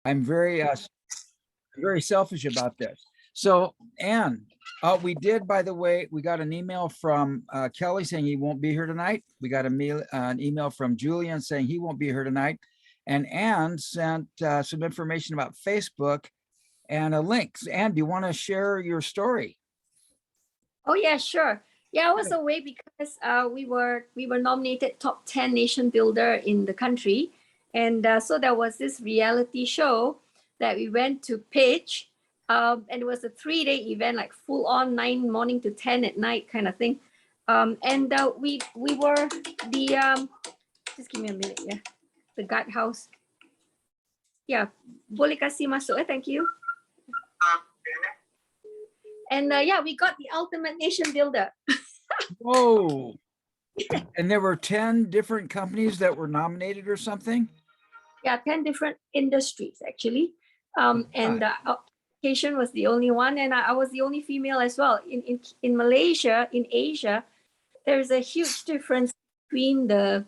I'm very selfish about this. So, Anne, we did, by the way, we got an email from Kelly saying he won't be here tonight. We got an email from Julian saying he won't be here tonight. And Anne sent some information about Facebook and a link. Anne, do you want to share your story? Oh yeah, sure. Yeah, I was away because we were nominated top 10 nation builder in the country, and so there was this reality show that we went to pitch, and it was a 3-day event, like full on 9 morning to 10 at night kind of thing, and we were the just give me a minute, yeah, the guardhouse. Yeah, boleh kasih masuk, thank you. And yeah, we got the ultimate nation builder. Whoa. And there were 10 different companies that were nominated or something? Yeah, 10 different industries actually. And the application was the only one, and I was the only female as well. In Malaysia, in Asia, there's a huge difference between the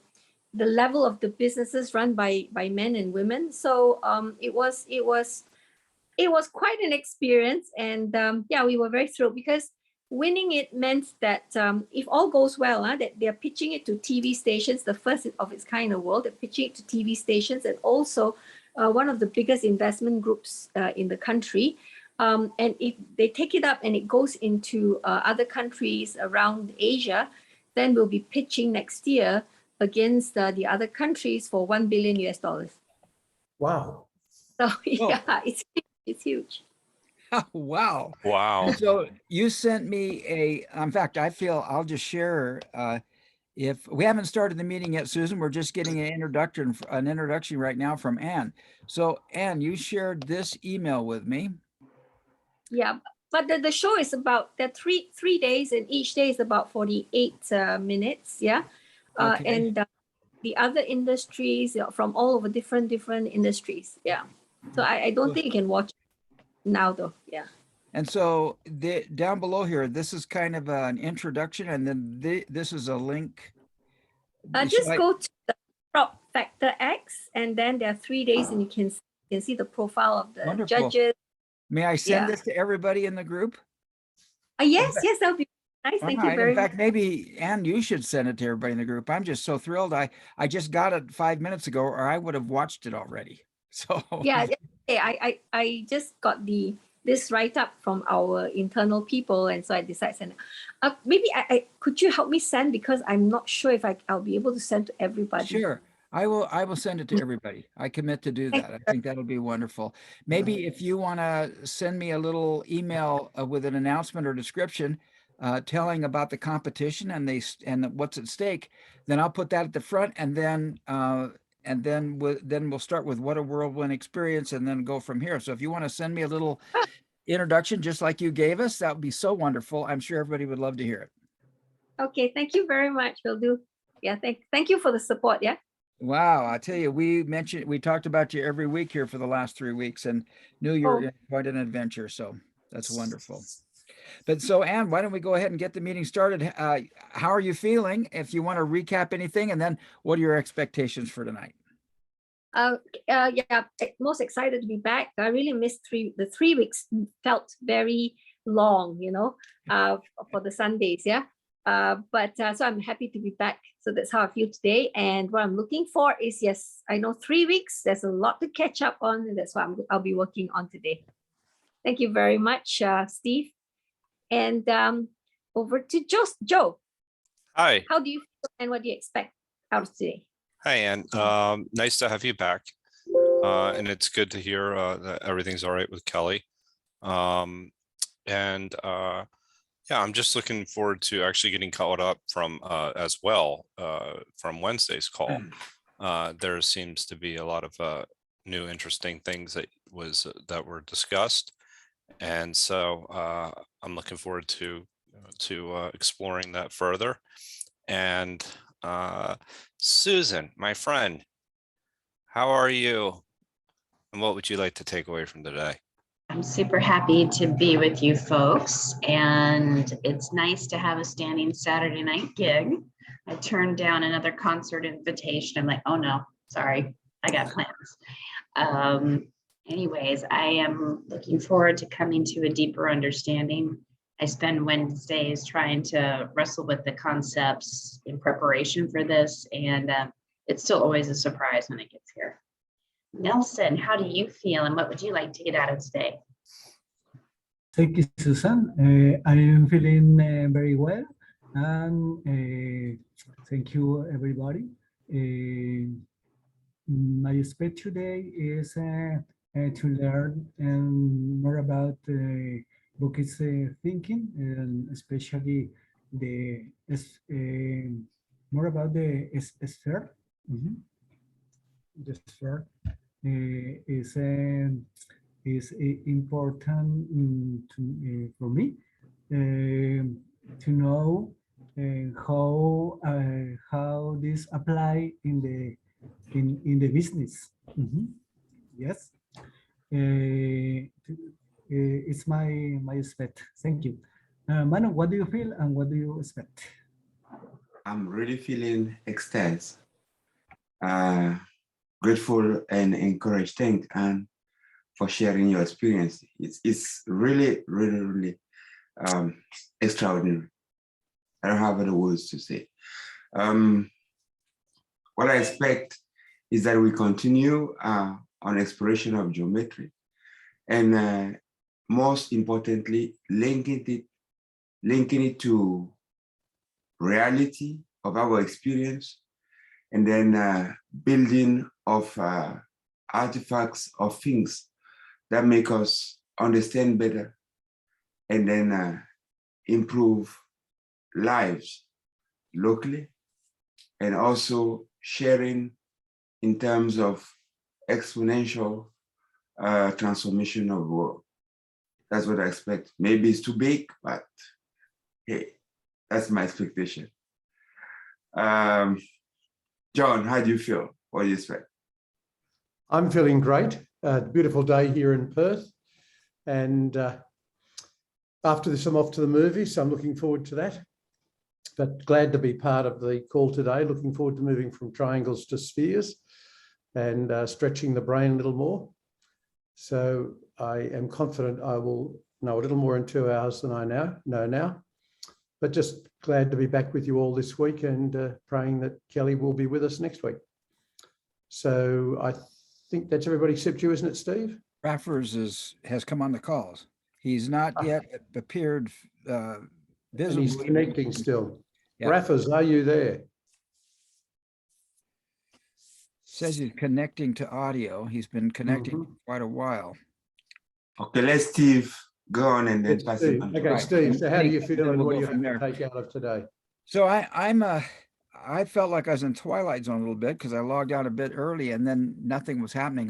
level of the businesses run by men and women. So it was quite an experience, and yeah, we were very thrilled because winning it meant that if all goes well, that they're pitching it to TV stations, the first of its kind in the world. They're pitching it to TV stations, and also one of the biggest investment groups in the country. And if they take it up and it goes into other countries around Asia, then we'll be pitching next year against the other countries for $1 billion US. Wow. So yeah, it's huge. Wow. Wow. And so you sent me in fact, I feel I'll just share, if we haven't started the meeting yet, Susan, we're just getting an introduction right now from Anne. So Anne, you shared this email with me. Yeah, but the show is about the three days, and each day is about 48 minutes. Yeah. Okay. And the other industries from all over different industries. Yeah. So I don't think you can watch it now though. Yeah. And so down below here, this is kind of an introduction, and then this is a link. Just go to the Prop Factor X, and then there are 3 days, and you can see the profile of the Wonderful. judges. May I send this to everybody in the group? Yes, that would be nice. Thank you very In fact, much. maybe, Anne, you should send it to everybody in the group. I'm just so thrilled. I just got it 5 minutes ago, or I would have watched it already. So Yeah, I just got this write up from our internal people, and so I decided to send it. Maybe I could you help me send, because I'm not sure if I'll be able to send to everybody. Sure. I will send it to everybody. I commit to do that. I think that'll be wonderful. Maybe if you want to send me a little email with an announcement or description telling about the competition and what's at stake, then I'll put that at the front, and then we'll start with what a whirlwind experience, and then go from here. So if you want to send me a little introduction just like you gave us, that would be so wonderful. I'm sure everybody would love to hear it. Okay, thank you very much. Will do. Yeah, thank you for the support. Yeah. Wow, I tell you, we talked about you every week here for the last 3 weeks, and knew you were quite an adventure. So that's wonderful. But so Anne, why don't we go ahead and get the meeting started? How are you feeling? If you want to recap anything, and then what are your expectations for tonight? Yeah, most excited to be back. I really missed the 3 weeks. Felt very long, for the Sundays. Yeah. But so I'm happy to be back. So that's how I feel today. And what I'm looking for is, yes, I know 3 weeks, there's a lot to catch up on, and that's what I'll be working on today. Thank you very much, Steve. And over to Joe. Hi. How do you feel, and what do you expect out of today? Hi, Anne. Nice to have you back. And it's good to hear that everything's all right with Kelly. Yeah, I'm just looking forward to actually getting caught up from as well from Wednesday's call. There seems to be a lot of new interesting things that were discussed, and so I'm looking forward to exploring that further. And Susan, my friend, how are you? And what would you like to take away from today? I'm super happy to be with you folks, and it's nice to have a standing Saturday night gig. I turned down another concert invitation. I'm like, oh no, sorry, I got plans. Anyways, I am looking forward to coming to a deeper understanding. I spend Wednesdays trying to wrestle with the concepts in preparation for this, and it's still always a surprise when it gets here. Nelson, how do you feel, and what would you like to get out of today? Thank you, Susan. I am feeling very well, and thank you, everybody. My speech today is to learn more about Bucky's thinking, and especially the more about the sphere. The sphere is important for me to know how this apply in the business. Yes, it's my expect. Thank you, Manu. What do you feel and what do you expect? I'm really feeling ecstatic, grateful and encouraged. Thank and for sharing your experience. It's really, really, really extraordinary. I don't have other words to say. What I expect is that we continue on exploration of geometry, and most importantly, linking it to reality of our experience, and then building of artifacts of things that make us understand better, and then improve lives locally, and also sharing in terms of exponential transformation of the world. That's what I expect. Maybe it's too big, but hey, that's my expectation. John, how do you feel? What do you expect? I'm feeling great. Beautiful day here in Perth. And after this, I'm off to the movies, so I'm looking forward to that. But glad to be part of the call today. Looking forward to moving from triangles to spheres and stretching the brain a little more. So I am confident I will know a little more in 2 hours than I know now. But just glad to be back with you all this week, and praying that Kelly will be with us next week. So I think that's everybody except you, isn't it, Steve? Raffers has come on the calls. He's not yet appeared And visibly. he's connecting still. Yeah. Raffers, are you there? Says he's connecting to audio. He's been connecting for quite a while. Okay, let Steve go on and then It's pass Steve. it on. Okay, Right. Steve, so how do you feel Then and we'll what go do you from have to there. take out of today? So I felt like I was in Twilight Zone a little bit because I logged out a bit early, and then nothing was happening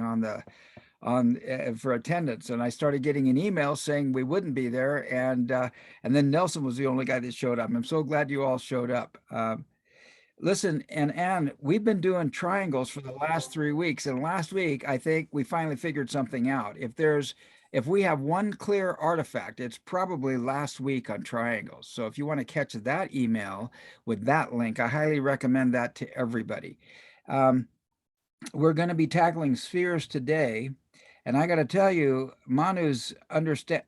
for attendance, and I started getting an email saying we wouldn't be there, and then Nelson was the only guy that showed up. I'm so glad you all showed up. Listen, and Anne, we've been doing triangles for the last 3 weeks, and last week I think we finally figured something out. If we have one clear artifact, it's probably last week on triangles. So if you want to catch that email with that link, I highly recommend that to everybody. We're going to be tackling spheres today, and I got to tell you, Manu's understand.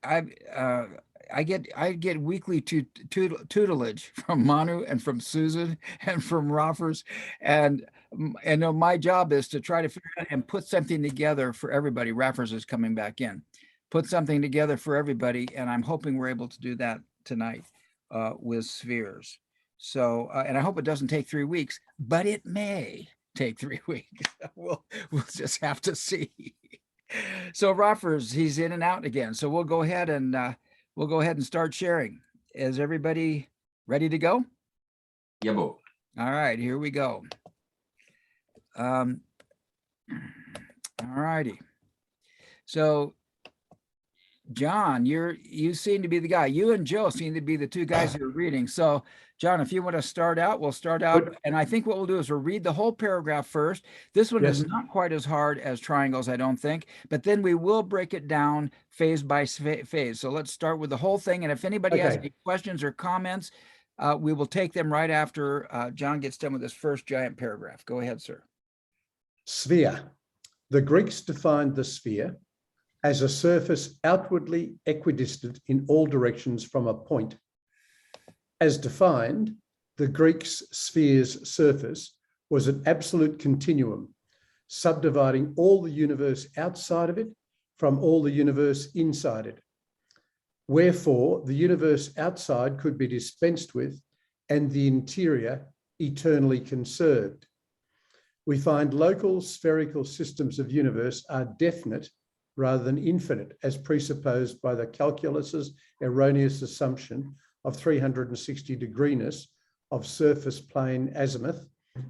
I get weekly tutelage from Manu and from Susan and from Roffers, and my job is to try to figure out and put something together for everybody. Raffers is coming back in, put something together for everybody, and I'm hoping we're able to do that tonight with spheres. So, and I hope it doesn't take 3 weeks, but it may take 3 weeks. We'll just have to see. So Roffers, he's in and out again. So we'll go ahead and start sharing. Is everybody ready to go? Yeah, Bo. All right, here we go. All righty. So John, you seem to be the guy. You and Joe seem to be the two guys who are reading. So John, if you want to start out, we'll start out. Good. And I think what we'll do is we'll read the whole paragraph first. This one Yes. is not quite as hard as triangles, I don't think, but then we will break it down phase by phase. So let's start with the whole thing. And if anybody has Okay. any questions or comments, we will take them right after John gets done with this first giant paragraph. Go ahead, sir. Sphere. The Greeks defined the sphere as a surface outwardly equidistant in all directions from a point. As defined, the Greeks' sphere's surface was an absolute continuum, subdividing all the universe outside of it from all the universe inside it. Wherefore, the universe outside could be dispensed with and the interior eternally conserved. We find local spherical systems of universe are definite rather than infinite, as presupposed by the calculus's erroneous assumption of 360 degrees of surface plane azimuth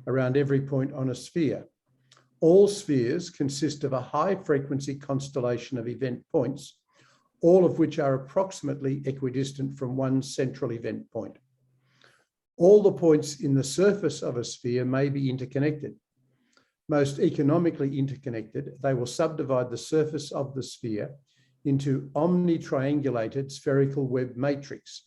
around every point on a sphere. All spheres consist of a high frequency constellation of event points, all of which are approximately equidistant from one central event point. All the points in the surface of a sphere may be interconnected. Most economically interconnected, they will subdivide the surface of the sphere into omnitriangulated spherical web matrix.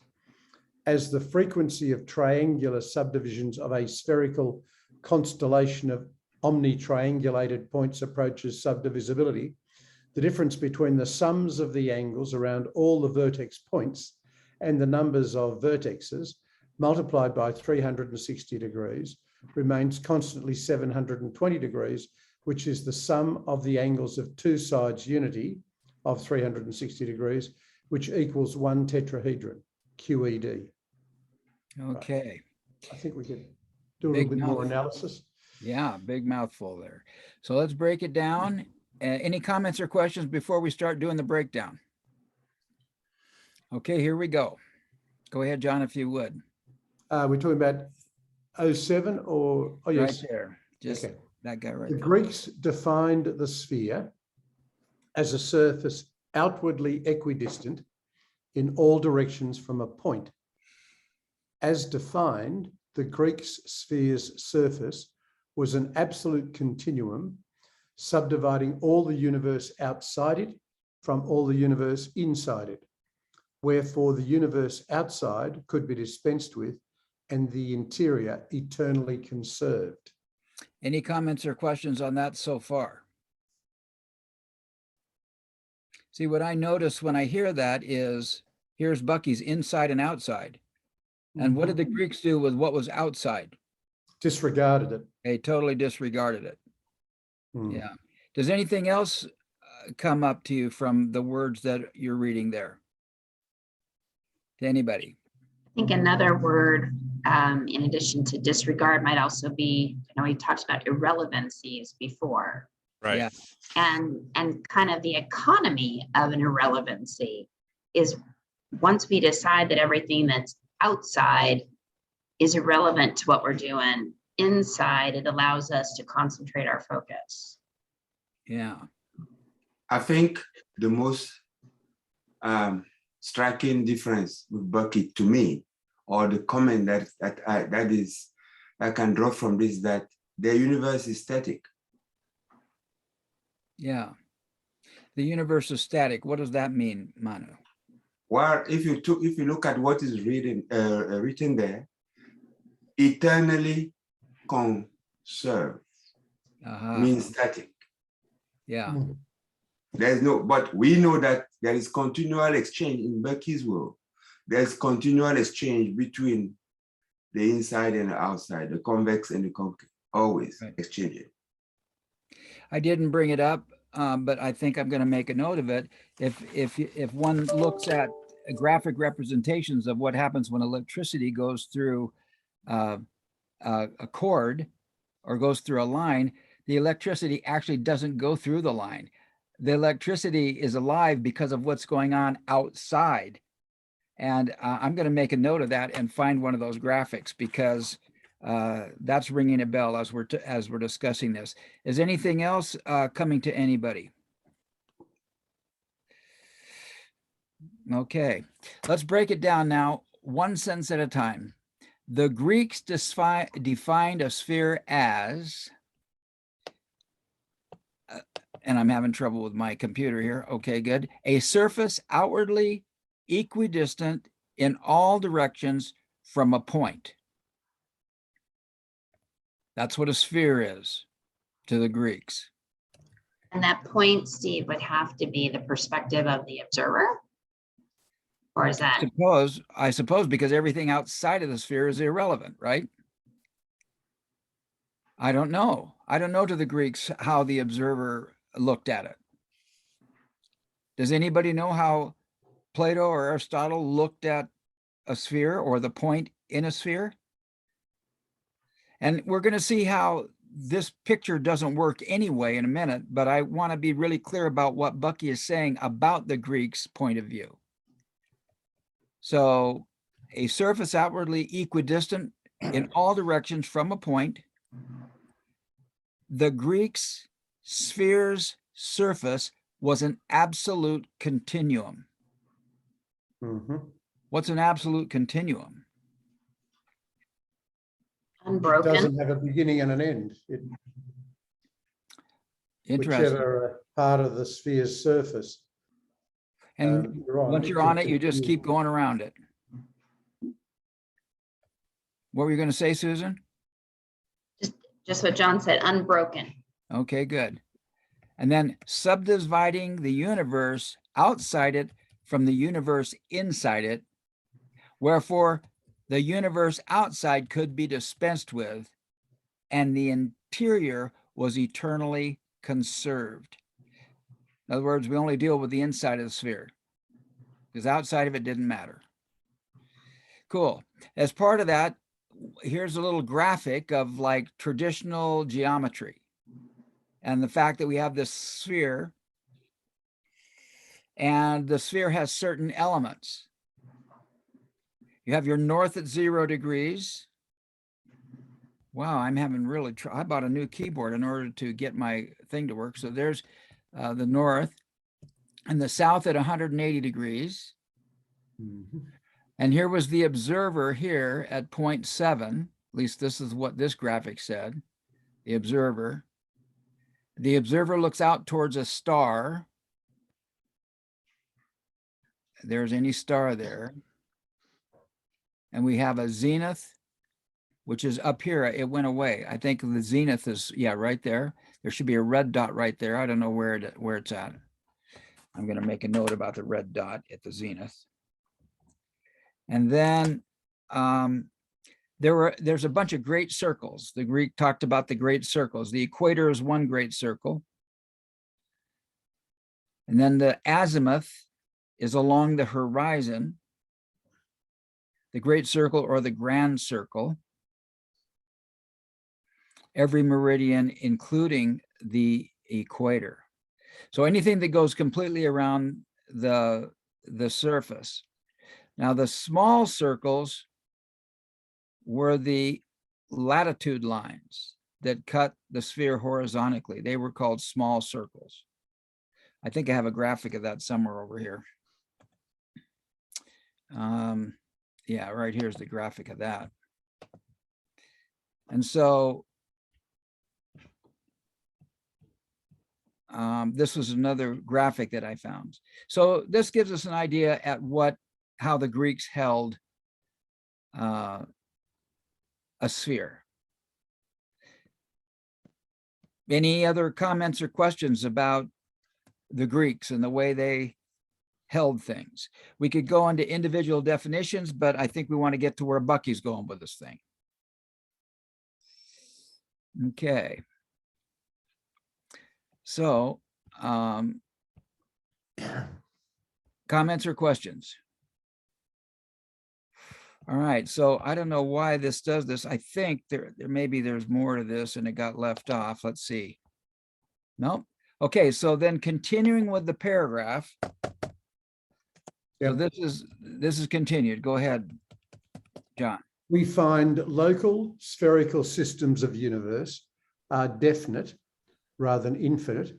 As the frequency of triangular subdivisions of a spherical constellation of omnitriangulated points approaches subdivisibility, the difference between the sums of the angles around all the vertex points and the numbers of vertexes multiplied by 360 degrees remains constantly 720 degrees, which is the sum of the angles of two sides unity of 360 degrees, which equals one tetrahedron, QED. Okay. I think we could do a Big little bit more mouth. analysis. Yeah, big mouthful there. So let's break it down. Any comments or questions before we start doing the breakdown? Okay, here we go. Go ahead, John, if you would. We're talking about 07 or, oh yes. Right there. Just Okay. that guy right The there. Greeks defined the sphere as a surface outwardly equidistant in all directions from a point. As defined, the Greeks' sphere's surface was an absolute continuum, subdividing all the universe outside it from all the universe inside it. Wherefore, the universe outside could be dispensed with and the interior eternally conserved. Any comments or questions on that so far? See, what I notice when I hear that is, here's Bucky's inside and outside. And what did the Greeks do with what was outside? Disregarded it. They totally disregarded it. Hmm. Yeah. Does anything else come up to you from the words that you're reading there? To anybody? I think another word, in addition to disregard, might also be, we talked about irrelevancies before, Right. Yeah. and kind of the economy of an irrelevancy is once we decide that everything that's outside is irrelevant to what we're doing inside, it allows us to concentrate our focus. Yeah. I think the most striking difference with Bucky to me, or the comment that I can draw from this, that the universe is static. Yeah. The universe is static. What does that mean, Manu? Well, if you look at what is written there, eternally conserved means static. Yeah. There's no, but we know that there is continual exchange in Bucky's world. There's continual exchange between the inside and the outside, the convex and the concave, always exchanging. I didn't bring it up, but I think I'm going to make a note of it. If one looks at graphic representations of what happens when electricity goes through a cord or goes through a line, the electricity actually doesn't go through the line. The electricity is alive because of what's going on outside. And I'm going to make a note of that and find one of those graphics, because that's ringing a bell as we're discussing this. Is anything else coming to anybody? Okay, let's break it down now, one sentence at a time. The Greeks defined a sphere as, and I'm having trouble with my computer here. Okay, good. A surface outwardly equidistant in all directions from a point. That's what a sphere is to the Greeks. And that point, Steve, would have to be the perspective of the observer? Or is that, I suppose because everything outside of the sphere is irrelevant, right? I don't know. I don't know to the Greeks how the observer looked at it. Does anybody know how Plato or Aristotle looked at a sphere or the point in a sphere? And we're going to see how this picture doesn't work anyway in a minute, but I want to be really clear about what Bucky is saying about the Greeks' point of view. So a surface outwardly equidistant in all directions from a point. The Greeks' sphere's surface was an absolute continuum. Mhm. What's an absolute continuum? It unbroken? doesn't have a beginning and an end. Interesting. Whichever part of the sphere's surface. And you're on, once it you're can on it, you just continue. keep going around it. What were you going to say, Susan? Just what John said, unbroken. Okay, good. And then subdividing the universe outside it from the universe inside it, wherefore the universe outside could be dispensed with, and the interior was eternally conserved. In other words, we only deal with the inside of the sphere, because outside of it didn't matter. Cool. As part of that, here's a little graphic of like traditional geometry and the fact that we have this sphere, and the sphere has certain elements. You have your north at 0 degrees. Wow, I'm having really I bought a new keyboard in order to get my thing to work. So there's the north, and the south at 180 degrees. Mhm. And here was the observer here at 0.7. At least this is what this graphic said. The observer. The observer looks out towards a star. There's any star there. And we have a zenith, which is up here. It went away. I think the zenith is, yeah, right there. There should be a red dot right there. I don't know where it's at. I'm going to make a note about the red dot at the zenith. And then there's a bunch of great circles. The Greek talked about the great circles. The equator is one great circle. And then the azimuth is along the horizon, the great circle or the grand circle. Every meridian, including the equator. So anything that goes completely around the surface. Now the small circles were the latitude lines that cut the sphere horizontally. They were called small circles. I think I have a graphic of that somewhere over here. Yeah, right here's the graphic of that. And so this was another graphic that I found. So this gives us an idea at how the Greeks held a sphere. Any other comments or questions about the Greeks and the way they held things? We could go into individual definitions, but I think we want to get to where Bucky's going with this thing. Okay. So, comments or questions? All right, so I don't know why this does this. I think maybe there's more to this and it got left off. Let's see. Nope. Okay, so then continuing with the paragraph. So Yep. this is continued. Go ahead, John. We find local spherical systems of universe are definite rather than infinite,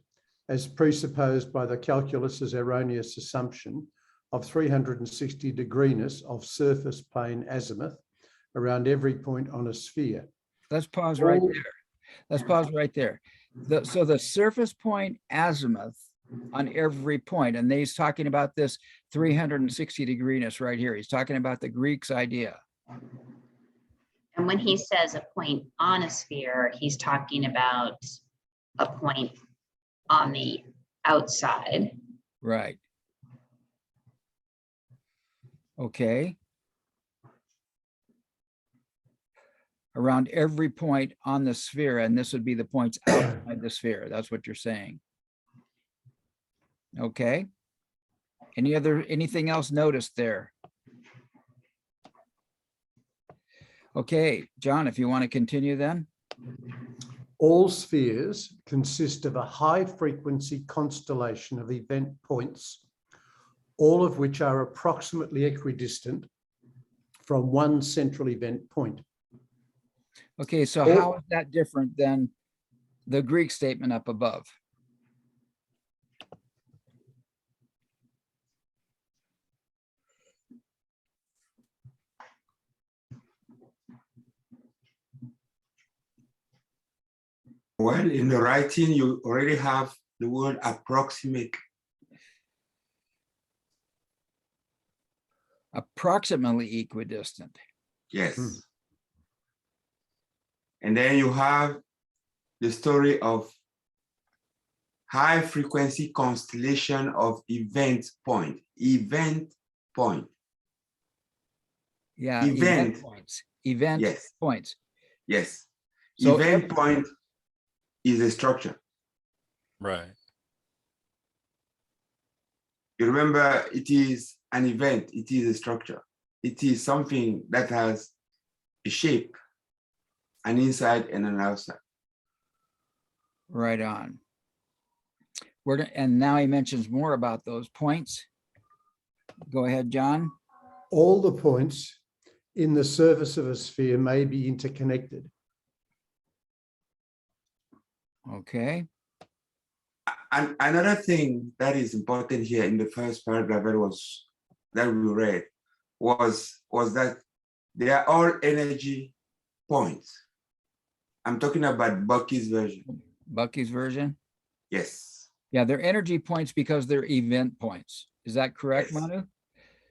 as presupposed by the calculus's erroneous assumption of 360 degrees of surface plane azimuth around every point on a sphere. Let's pause right there. Let's pause right there. So the surface point azimuth on every point, and he's talking about this 360 degrees right here. He's talking about the Greeks' idea. And when he says a point on a sphere, he's talking about a point on the outside. Right. Okay. Around every point on the sphere, and this would be the points outside the sphere. That's what you're saying. Okay. Anything else noticed there? Okay, John, if you want to continue then. All spheres consist of a high frequency constellation of event points, all of which are approximately equidistant from one central event point. Okay, so how is that different than the Greek statement up above? Well, in the writing, you already have the word approximate. Approximately equidistant. Yes. And then you have the story of high frequency constellation of event point. Event point. Yeah, Event. event points. Event Yes. points. Yes. So Event point is a structure. Right. You remember, it is an event, it is a structure. It is something that has a shape, an inside and an outside. Right on. And now he mentions more about those points. Go ahead, John. All the points in the surface of a sphere may be interconnected. Okay. And another thing that is important here in the first paragraph that we read was that they are all energy points. I'm talking about Bucky's version. Bucky's version? Yes. Yeah, they're energy points because they're event points. Is that correct, Yes. Manu?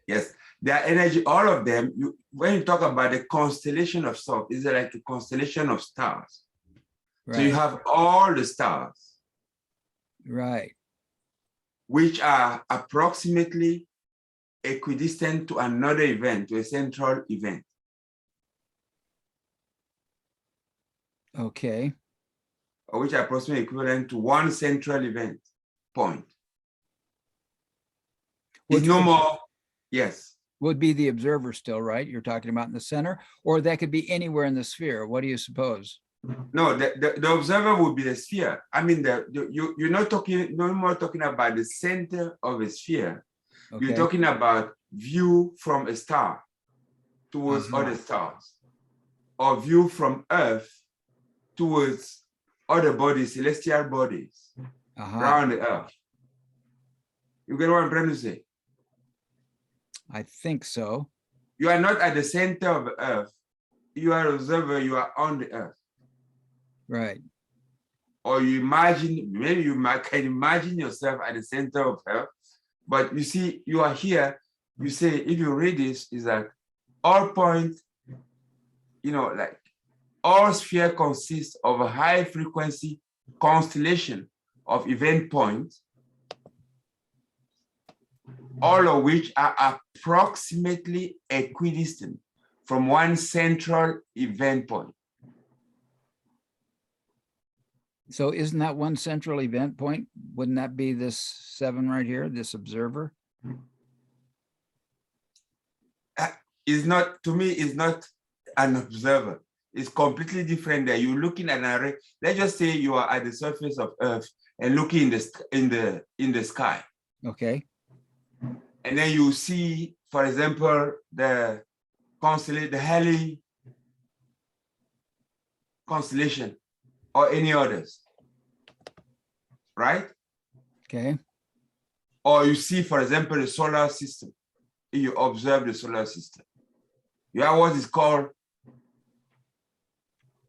Yes, they are energy, all of them. When you talk about the constellation of stuff, it's like a constellation of stars. Right. So you have all the stars. Right. Which are approximately equidistant to another event, to a central event. Okay. Or which are approximately equivalent to one central event point. It's no more, yes. Would be the observer still, right? You're talking about in the center, or that could be anywhere in the sphere. What do you suppose? No, the observer would be the sphere. I mean, you're not talking, no more talking about the center of a sphere. Okay. You're talking about view from a star towards other stars, or view from Earth towards other bodies, celestial bodies around the Earth. You get what I'm trying to say? I think so. You are not at the center of the Earth. You are an observer, you are on the Earth. Right. Or you imagine, maybe you can imagine yourself at the center of Earth, but you see, you are here, you say, if you read this, is that all points, like all sphere consists of a high frequency constellation of event points, all of which are approximately equidistant from one central event point. So isn't that one central event point? Wouldn't that be this 7 right here, this observer? Is not, to me, is not an observer. It's completely different there. You're looking at an array. Let's just say you are at the surface of Earth and looking in the sky. Okay. And then you see, for example, the Halley constellation or any others, right? Okay. Or you see, for example, the solar system. You observe the solar system. You have what is called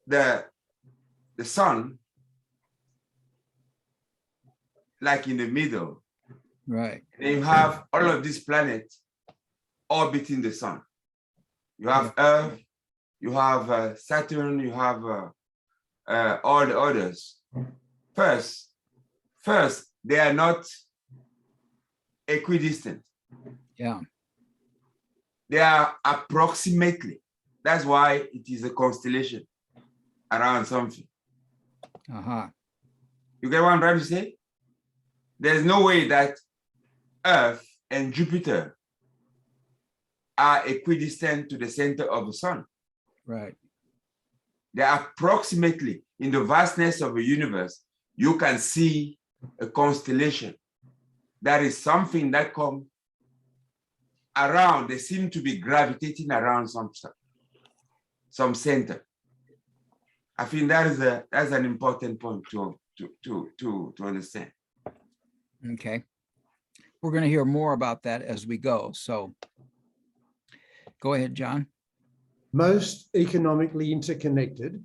the sun, like in the middle. Right. And you have all of these planets orbiting the sun. You have Earth, you have Saturn, you have all the others. First, First, they are not equidistant. Yeah. They are approximately. That's why it is a constellation around something. Uh-huh. You get what I'm trying to say? There's no way that Earth and Jupiter are equidistant to the center of the sun. Right. They are approximately, in the vastness of the universe, you can see a constellation. That is something that comes around. They seem to be gravitating around some center. I think that's an important point to understand. Okay. We're going to hear more about that as we go. So go ahead, John. Most economically interconnected,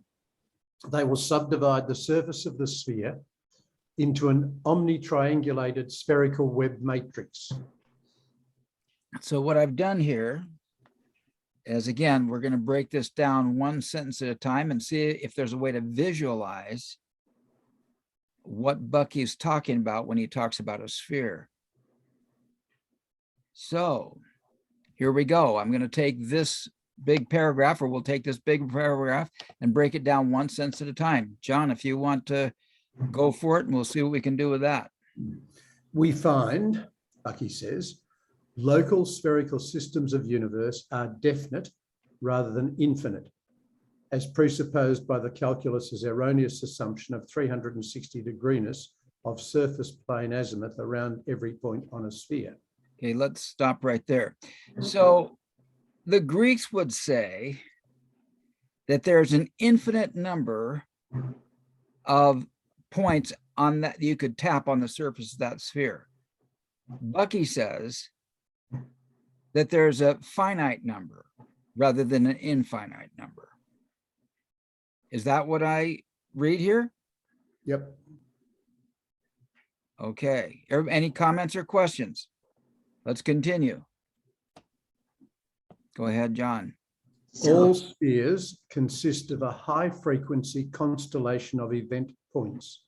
they will subdivide the surface of the sphere into an omnitriangulated spherical web matrix. So what I've done here is, again, we're going to break this down one sentence at a time and see if there's a way to visualize what Bucky's talking about when he talks about a sphere. So here we go. I'm going to take this big paragraph, or we'll take this big paragraph and break it down one sentence at a time. John, if you want to go for it, and we'll see what we can do with that. We find, Bucky says, local spherical systems of universe are definite rather than infinite, as presupposed by the calculus's erroneous assumption of 360 degrees of surface plane azimuth around every point on a sphere. Okay, let's stop right there. So the Greeks would say that there's an infinite number of points on that you could tap on the surface of that sphere. Bucky says that there's a finite number rather than an infinite number. Is that what I read here? Yep. Okay. Any comments or questions? Let's continue. Go ahead, John. All spheres consist of a high frequency constellation of event points.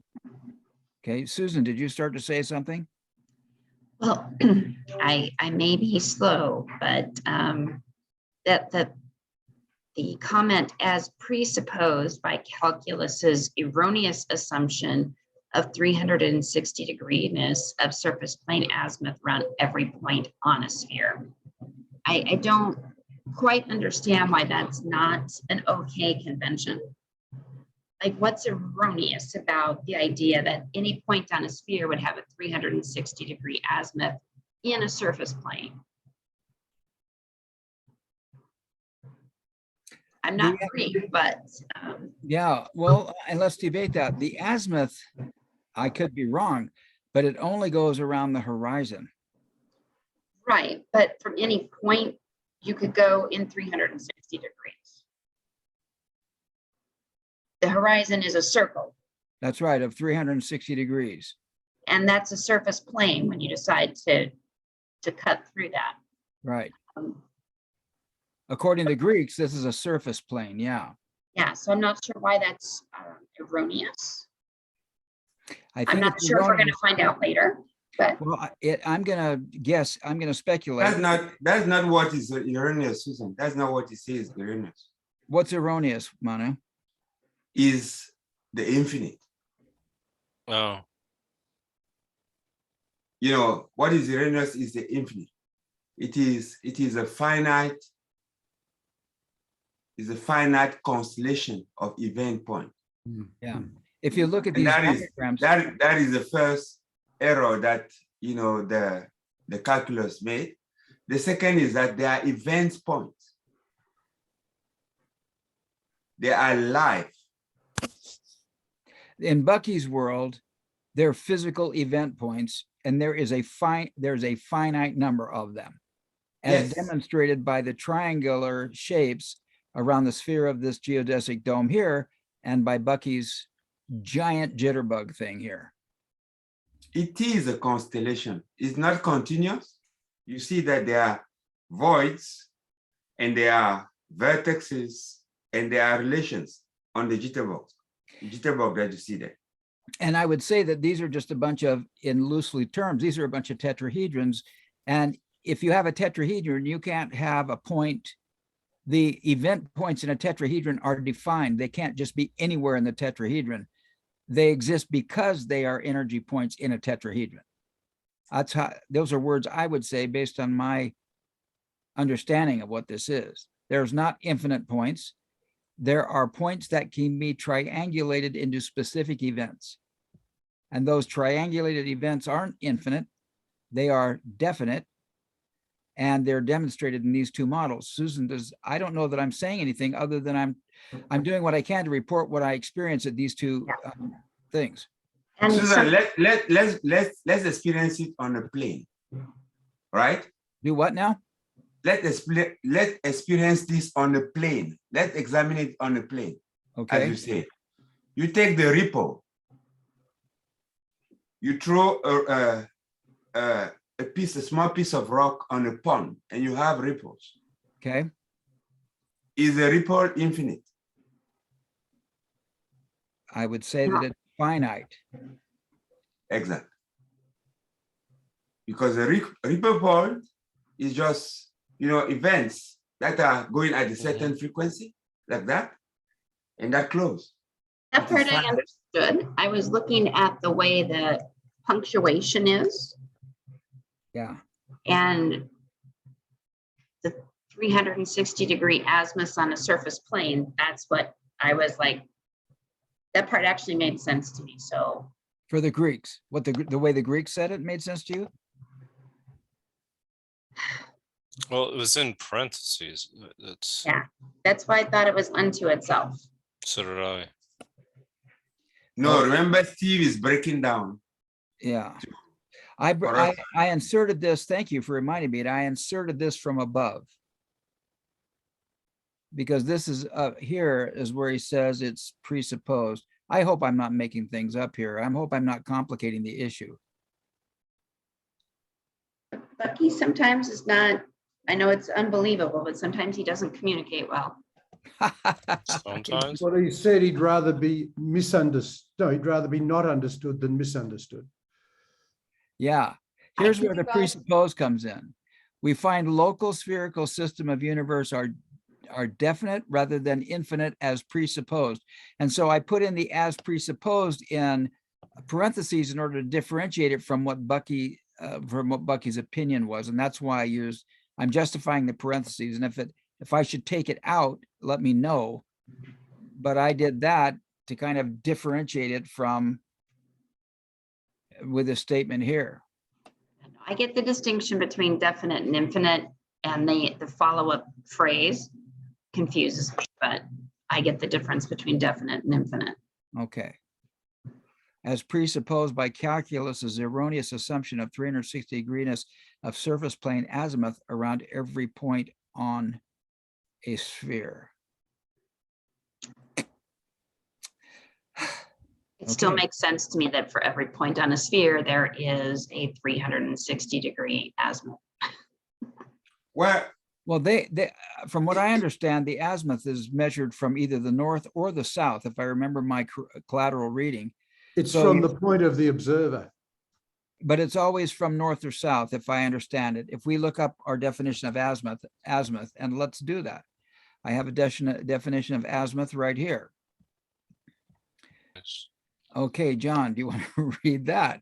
Okay, Susan, did you start to say something? Well, I may be slow, but the comment as presupposed by calculus's erroneous assumption of 360 degrees of surface plane azimuth around every point on a sphere. I don't quite understand why that's not an okay convention. Like, what's erroneous about the idea that any point on a sphere would have a 360 degree azimuth in a surface plane? I'm not Greek, but Yeah, well, and let's debate that. The azimuth, I could be wrong, but it only goes around the horizon. right. But from any point, you could go in 360 degrees. The horizon is a circle, That's right, of 360 degrees. and that's a surface plane when you decide to cut through that. Right. According to the Greeks, this is a surface plane. Yeah. Yeah, so I'm not sure why that's erroneous. I I'm think not it's sure if we're going erroneous. to find out later, but Well, I'm going to guess, I'm going to speculate. That's not what is erroneous, Susan. That's not what it says erroneous. What's erroneous, Manu? Is the infinite. Oh, You know, what is erroneous is the infinite. It is a finite constellation of event points. Yeah. If you look at And these that is diagrams, that is the first error that, you know, the calculus made. The second is that they are event points. They are live. in Bucky's world, they're physical event points, and there's a finite number of them, as Yes. demonstrated by the triangular shapes around the sphere of this geodesic dome here, and by Bucky's giant jitterbug thing here. It is a constellation. It's not continuous. You see that there are voids and there are vertices and there are relations on the jitterbug that you see there. And I would say that these are just a bunch of, in loosely terms, these are a bunch of tetrahedrons. And if you have a tetrahedron, you can't have a point. The event points in a tetrahedron are defined. They can't just be anywhere in the tetrahedron. They exist because they are energy points in a tetrahedron. That's how, those are words I would say based on my understanding of what this is. There's not infinite points. There are points that can be triangulated into specific events. And those triangulated events aren't infinite. They are definite. And they're demonstrated in these two models. Susan, I don't know that I'm saying anything other than I'm doing what I can to report what I experience at these two things. And Susan, let's experience it on a plane, right? Do what now? Let's experience this on a plane. Let's examine it on a plane. Okay. As you say, you take the ripple, you throw a small piece of rock on a pond, and you have ripples. Okay. Is the ripple infinite? I would say that it's finite. Exactly. Because the ripple point is just, events that are going at a certain frequency, like that, and that close. that part I understood. I was looking at the way the punctuation is Yeah. and the 360-degree azimuths on a surface plane. That's what I was like, that part actually made sense to me. So For the Greeks, what the way the Greeks said it made sense to you? Well, it was in parentheses. That's yeah, that's why I thought it was unto itself. so did I. No, remember Steve is breaking down. Yeah. I inserted this. Thank you for reminding me. I inserted this from above. Because this is here is where he says it's presupposed. I hope I'm not making things up here. I hope I'm not complicating the issue. Bucky sometimes is not, I know it's unbelievable, but sometimes he doesn't communicate well. Sometimes. Well, he said he'd rather be misunderstood. No, he'd rather be not understood than misunderstood. Yeah, here's where the presupposed comes in. We find local spherical system of universe are definite rather than infinite as presupposed. And so I put in the as presupposed in parentheses in order to differentiate it from what Bucky's opinion was. And that's why I'm justifying the parentheses. And if I should take it out, let me know. But I did that to kind of differentiate it from with a statement here. I get the distinction between definite and infinite, and the follow-up phrase confuses me, but I get the difference between definite and infinite. Okay. As presupposed by calculus is the erroneous assumption of 360 degrees of surface plane azimuth around every point on a sphere. It still Okay. makes sense to me that for every point on a sphere, there is a 360-degree azimuth. Well, they from what I understand, the azimuth is measured from either the north or the south, if I remember my collateral reading. It's So from the point of the observer. But it's always from north or south, if I understand it. If we look up our definition of azimuth, and let's do that. I have a definition of azimuth right here. Yes. Okay, John, do you want to read that?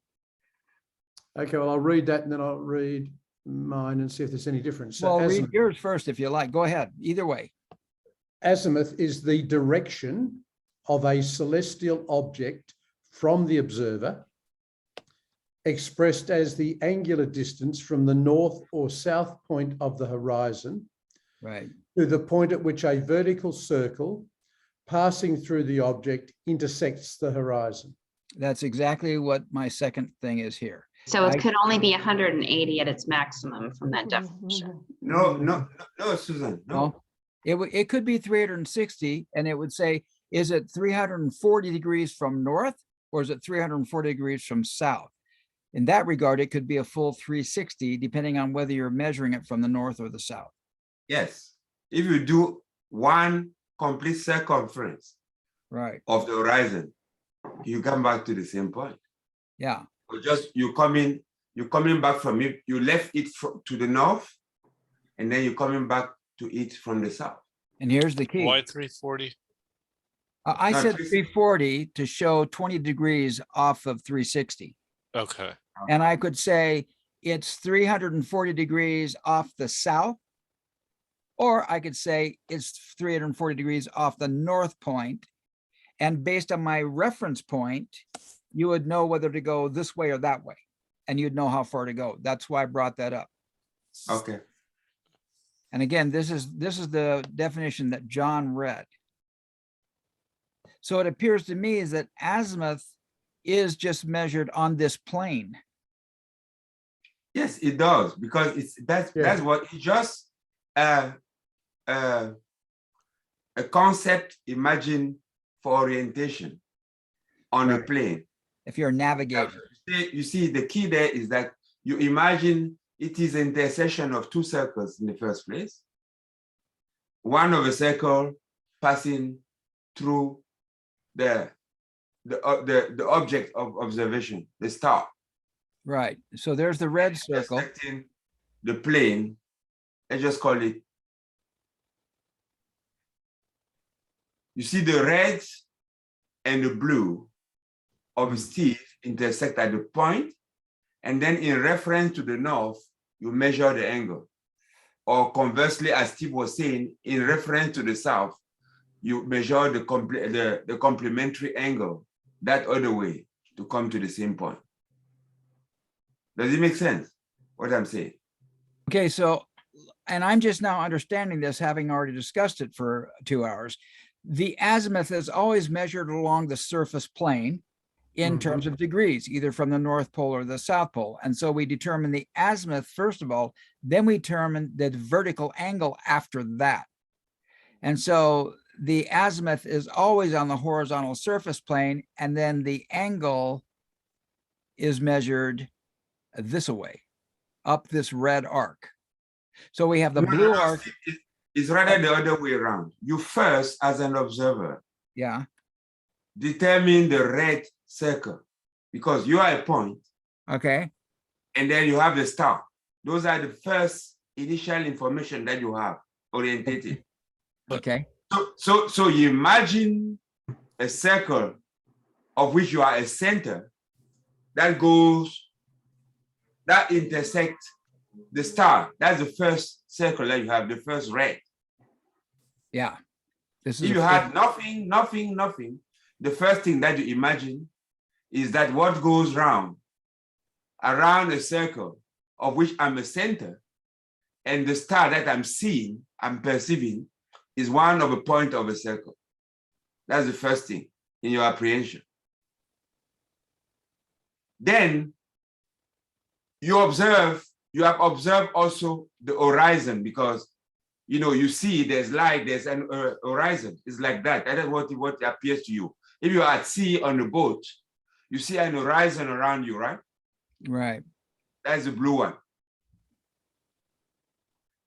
Okay, well, I'll read that and then I'll read mine and see if there's any difference. So Well, read yours first if you like. Go ahead. Either way. azimuth is the direction of a celestial object from the observer, expressed as the angular distance from the north or south point of the horizon Right. to the point at which a vertical circle passing through the object intersects the horizon. That's exactly what my second thing is here. So it could only be 180 at its maximum from that definition. no, Susan, no. Well, it could be 360, and it would say, is it 340 degrees from north, or is it 340 degrees from south? In that regard, it could be a full 360, depending on whether you're measuring it from the north or the south. Yes, if you do one complete circumference Right. of the horizon, you come back to the same point. Yeah. Or just you're coming back from it, you left it to the north, and then you're coming back to it from the south. And here's the key. Why 340? I No, said 360. 340 to show 20 degrees off of 360. Okay. And I could say it's 340 degrees off the south, or I could say it's 340 degrees off the north point. And based on my reference point, you would know whether to go this way or that way, and you'd know how far to go. That's why I brought that up. Okay. And again, this is the definition that John read. So it appears to me is that azimuth is just measured on this plane. Yes, it does, because that's what it's just a concept imagined for orientation on a plane. If you're a navigator. You see, the key there is that you imagine it is an intersection of two circles in the first place. One of a circle passing through the object of observation, the star. Right. So there's the red circle. Intersecting the plane, let's just call it. You see the red and the blue of Steve intersect at the point, and then in reference to the north, you measure the angle. Or conversely, as Steve was saying, in reference to the south, you measure the complementary angle that other way to come to the same point. Does it make sense, what I'm saying? Okay, so, and I'm just now understanding this, having already discussed it for 2 hours. The azimuth is always measured along the surface plane in terms of degrees, either from the North Pole or the South Pole. And so we determine the azimuth, first of all, then we determine the vertical angle after that. And so the azimuth is always on the horizontal surface plane, and then the angle is measured this way, up this red arc. So we have the blue arc. It's rather the other way around. You first, as an observer, Yeah. determine the red circle, because you are a point. Okay. And then you have the star. Those are the first initial information that you have orientated. Okay. So you imagine a circle of which you are a center that intersects the star. That's the first circle that you have, the first red. Yeah. This is if you had nothing, the first thing that you imagine is that what goes around a circle of which I'm a center, and the star that I'm seeing, I'm perceiving, is one of a point of a circle. That's the first thing in your apprehension. Then you have observed also the horizon, because you see there's light, there's an horizon. It's like that. That is what appears to you. If you're at sea on a boat, you see an horizon around you, right? Right. That's the blue one.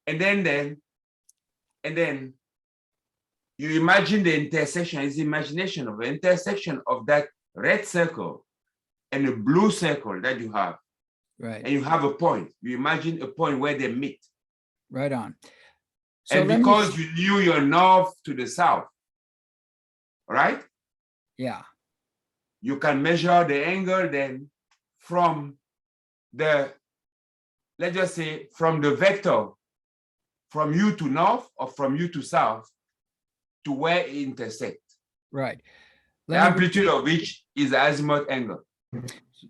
And then you imagine the intersection. It's imagination of the intersection of that red circle and the blue circle that you have. Right. And you have a point. You imagine a point where they meet. Right on. So and because you knew your north to the south, right? Yeah. You can measure the angle then from let's just say, from the vector, from you to north or from you to south, to where it intersects. Right. The amplitude of which is the azimuth angle.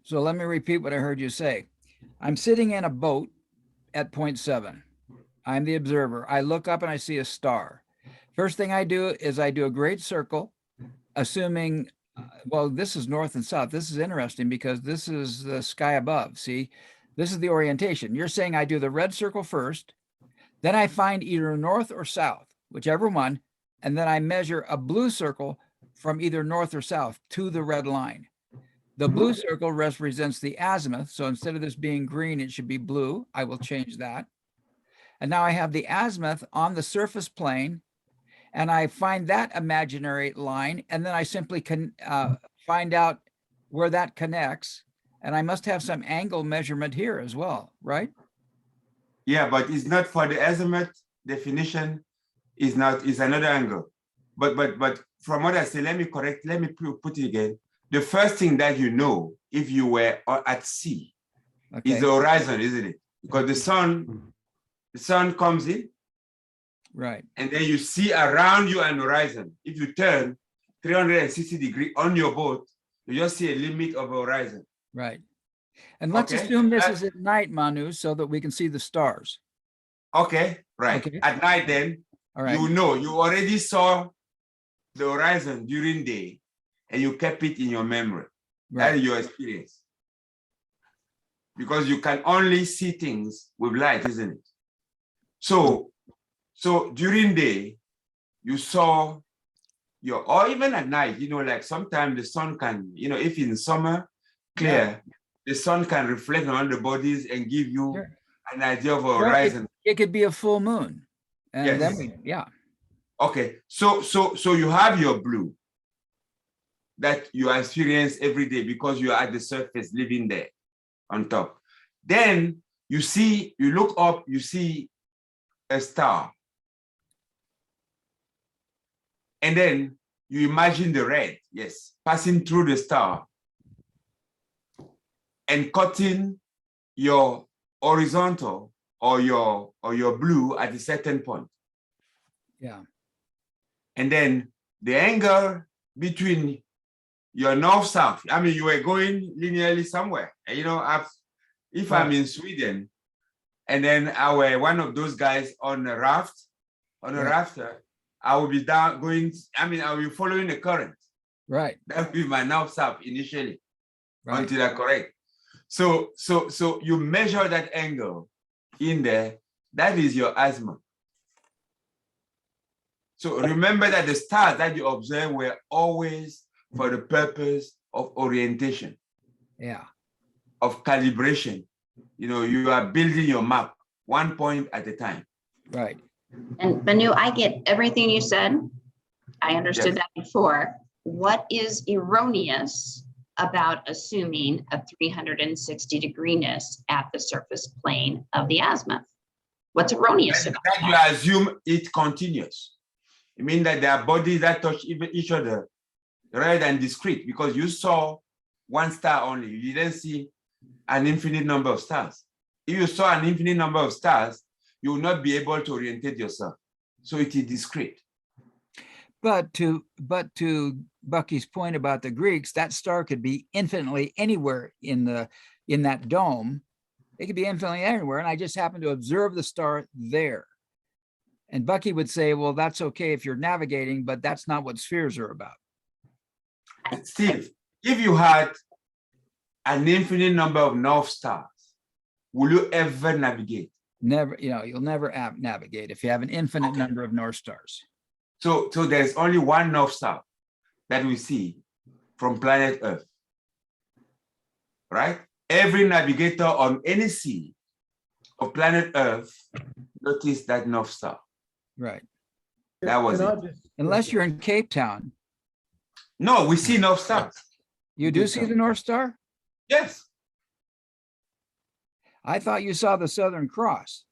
So let me repeat what I heard you say. I'm sitting in a boat at point 7. I'm the observer. I look up and I see a star. First thing I do is I do a great circle, assuming, well, this is north and south. This is interesting because this is the sky above. See, this is the orientation. You're saying I do the red circle first, then I find either north or south, whichever one, and then I measure a blue circle from either north or south to the red line. The blue circle represents the azimuth. So instead of this being green, it should be blue. I will change that. And now I have the azimuth on the surface plane, and I find that imaginary line, and then I simply can find out where that connects. And I must have some angle measurement here as well, right? Yeah, but it's not for the azimuth definition. Is another angle. But from what I say, let me put it again. The first thing that you know, if you were at sea, Okay. is the horizon, isn't it? Because the sun comes in, Right. and then you see around you an horizon. If you turn 360 degrees on your boat, you just see a limit of horizon. Right. And let's Okay. assume this is at night, Manu, so that we can see the stars. Okay, right. Okay. At night then, All right. you know, you already saw the horizon during day and you kept it in your memory. That Right. is your experience. Because you can only see things with light, isn't it? So during day, you saw or even at night, you know, like sometimes the sun can, you know, if in summer, clear, the sun can reflect on the bodies and give you Sure. an idea of a Well, horizon. it could be a full moon. And Yes. then yeah. Okay, so you have your blue that you experience every day because you are at the surface living there on top. Then you look up, you see a star. And then you imagine the red, yes, passing through the star and cutting your horizontal or your blue at a certain point. Yeah. And then the angle between your north-south, I mean, you were going linearly somewhere. And, you know, if I'm in Sweden, and then I were one of those guys on a raft, I will be down going, I mean, I will be following the current. Right. That will be my north-south initially, Right. until I correct. So you measure that angle in there, that is your azimuth. So remember that the stars that you observe were always for the purpose of orientation. Yeah. Of calibration. You know, you are building your map one point at a time. Right. And Manu, I get everything you said. I understood Yes. that before. What is erroneous about assuming a 360 degreenness at the surface plane of the azimuth? What's erroneous about That that? you assume it continuous. It means that there are bodies that touch each other rather than discrete, because you saw one star only. You didn't see an infinite number of stars. If you saw an infinite number of stars, you will not be able to orientate yourself. So it is discrete. But to Bucky's point about the Greeks, that star could be infinitely anywhere in that dome. It could be infinitely anywhere, and I just happen to observe the star there. And Bucky would say, well, that's okay if you're navigating, but that's not what spheres are about. Steve, if you had an infinite number of north stars, will you ever navigate? Never, you'll never navigate if you have an infinite number of North Stars. So there's only one north star that we see from planet Earth, right? Every navigator on any sea of planet Earth noticed that north star. Right. That was Can I it. just- Unless you're in Cape Town. No, we see north stars. You do see the North Star? Yes. I thought you saw the Southern Cross.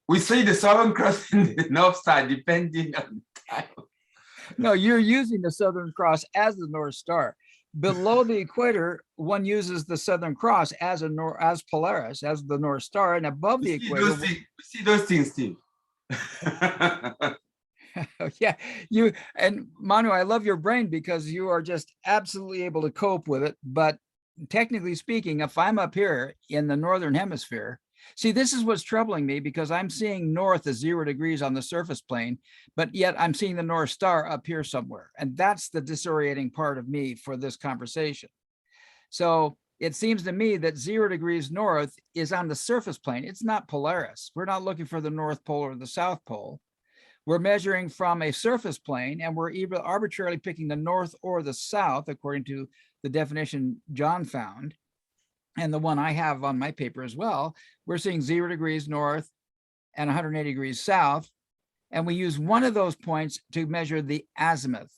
We see the Southern Cross and the North Star depending on time. No, you're using the Southern Cross as the North Star. Below the equator, one uses the Southern Cross as Polaris, as the North Star, and above the We equator. see those things, Steve. Yeah, you and Manu, I love your brain because you are just absolutely able to cope with it. But technically speaking, if I'm up here in the Northern Hemisphere, see, this is what's troubling me because I'm seeing north as 0 degrees on the surface plane, but yet I'm seeing the North Star up here somewhere. And that's the disorienting part of me for this conversation. So it seems to me that 0 degrees north is on the surface plane. It's not Polaris. We're not looking for the North Pole or the South Pole. We're measuring from a surface plane, and we're either arbitrarily picking the north or the south, according to the definition John found, and the one I have on my paper as well. We're seeing 0 degrees north and 180 degrees south, and we use one of those points to measure the azimuth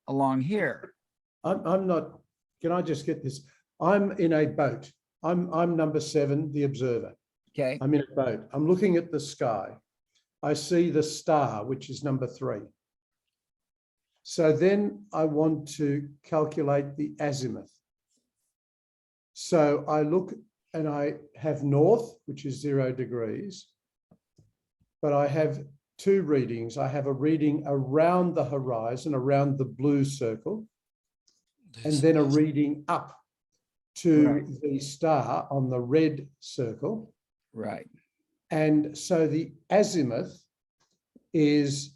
along here. I'm not, can I just get this? I'm in a boat. I'm number 7, the observer. Okay. I'm in a boat. I'm looking at the sky. I see the star, which is number 3. So then I want to calculate the azimuth. So I look and I have north, which is 0 degrees, but I have 2 readings. I have a reading around the horizon, around the blue circle, and then a reading up to the star on the red circle. Right. And so the azimuth is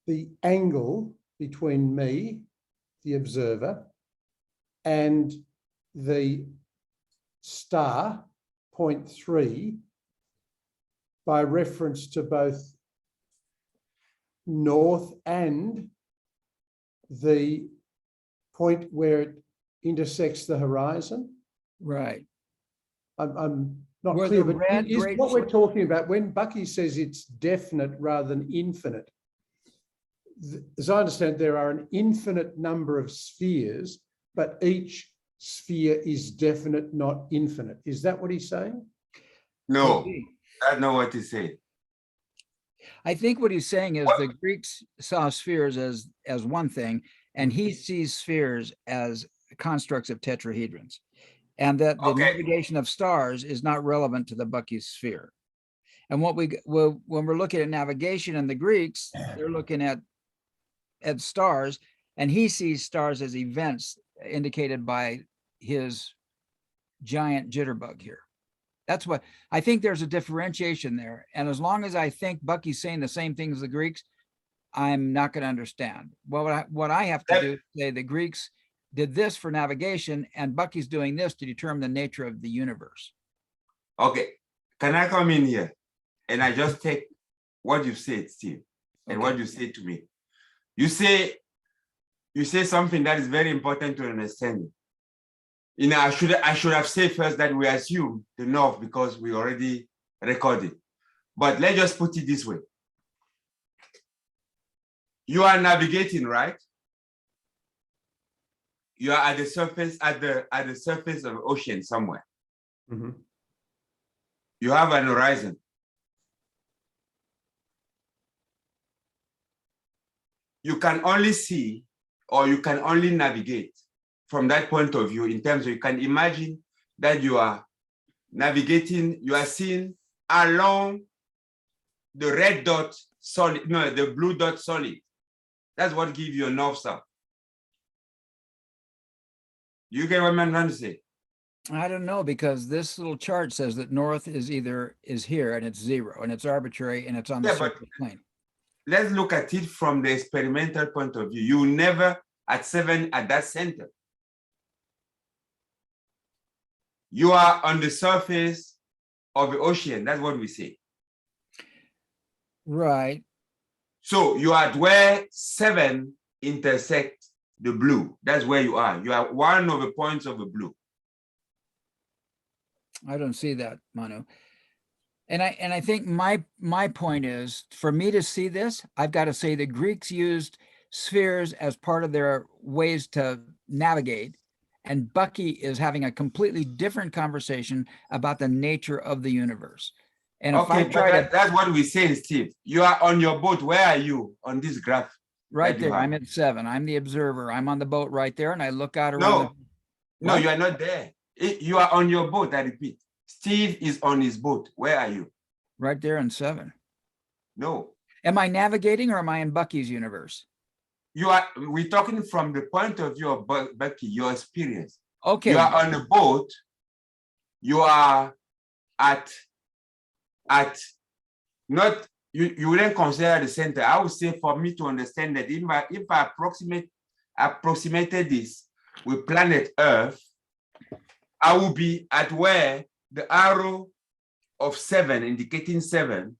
the angle between me, the observer, and the star, 0.3, by reference to both north and the point where it intersects the horizon. Right. I'm not Where clear, the but red is great what we're talking about when Bucky says it's definite rather than infinite. As I understand, there are an infinite number of spheres, but each sphere is definite, not infinite. Is that what he's saying? No, that's not what he said. I think what he's saying is the Greeks saw spheres as one thing, and he sees spheres as constructs of tetrahedrons, and that the navigation of stars is not relevant to the Bucky sphere. And when we're looking at navigation in the Greeks, they're looking at stars, and he sees stars as events indicated by his giant jitterbug here. That's what I think. There's a differentiation there. And as long as I think Bucky's saying the same thing as the Greeks, I'm not going to understand. Well, what I have to do is say the Greeks did this for navigation and Bucky's doing this to determine the nature of the universe. Okay. Can I come in here? And I just take what you said, Steve, and what you said to me. You say something that is very important to understand. You know, I should have said first that we assume the north because we already recorded. But let's just put it this way. You are navigating, right? You are at the surface, at the surface of the ocean somewhere. Mm-hmm. You have an horizon. You can only see or you can only navigate from that point of view in terms of you can imagine that you are navigating, you are seeing along the red dot solid, no, the blue dot solid. That's what gives you a north south. You get what I'm trying to say? I don't know, because this little chart says that north is here and it's 0 and it's arbitrary and it's on the surface plane. Let's look at it from the experimental point of view. You never at 7 at that center. You are on the surface of the ocean. That's what we say. Right. So you are at where 7 intersect the blue. That's where you are. You are one of the points of the blue. I don't see that, Manu. And I think my point is, for me to see this, I've got to say the Greeks used spheres as part of their ways to navigate, and Bucky is having a completely different conversation about the nature of the universe. And if I try to, that's what we say, Steve. You are on your boat. Where are you on this graph? Right there, I'm at 7. I'm the observer. I'm on the boat right there, and I look out around. No, you are not there. You are on your boat, I repeat. Steve is on his boat. Where are you? Right there in 7. No. Am I navigating or am I in Bucky's universe? We're talking from the point of view of Bucky, your experience. Okay. You are on a boat. You are at not, you wouldn't consider the center. I would say for me to understand that if I approximated this with planet Earth, I will be at where the arrow of 7, indicating 7,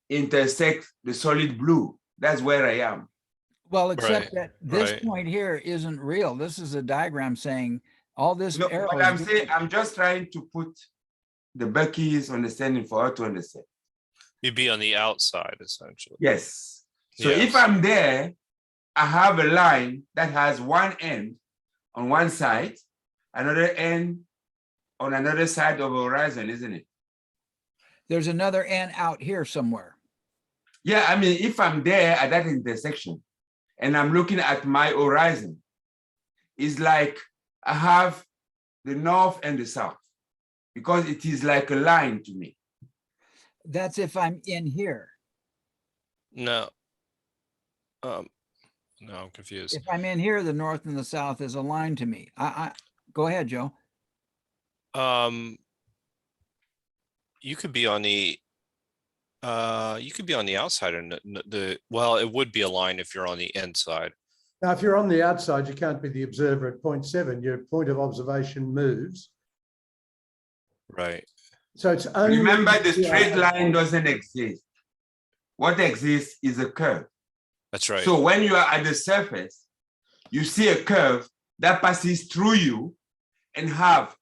intersects the solid blue. That's where I am. Well, except that this point here isn't real. This is a diagram saying all this arrow. But I'm saying, I'm just trying to put the Bucky's understanding for her to understand. You'd be on the outside, essentially. Yes. So if I'm there, I have a line that has one end on one side, another end on another side of the horizon, isn't it? There's another N out here somewhere. Yeah, I mean, if I'm there at that intersection and I'm looking at my horizon, it's like I have the north and the south because it is like a line to me. That's if I'm in here. No. No, I'm confused. If I'm in here, the north and the south is aligned to me. Go ahead, Joe. You could be on the outside and well, it would be a line if you're on the inside. Now, if you're on the outside, you can't be the observer at point 7. Your point of observation moves. Right. So it's only. Remember, the straight line doesn't exist. What exists is a curve. That's right. So when you are at the surface, you see a curve that passes through you and have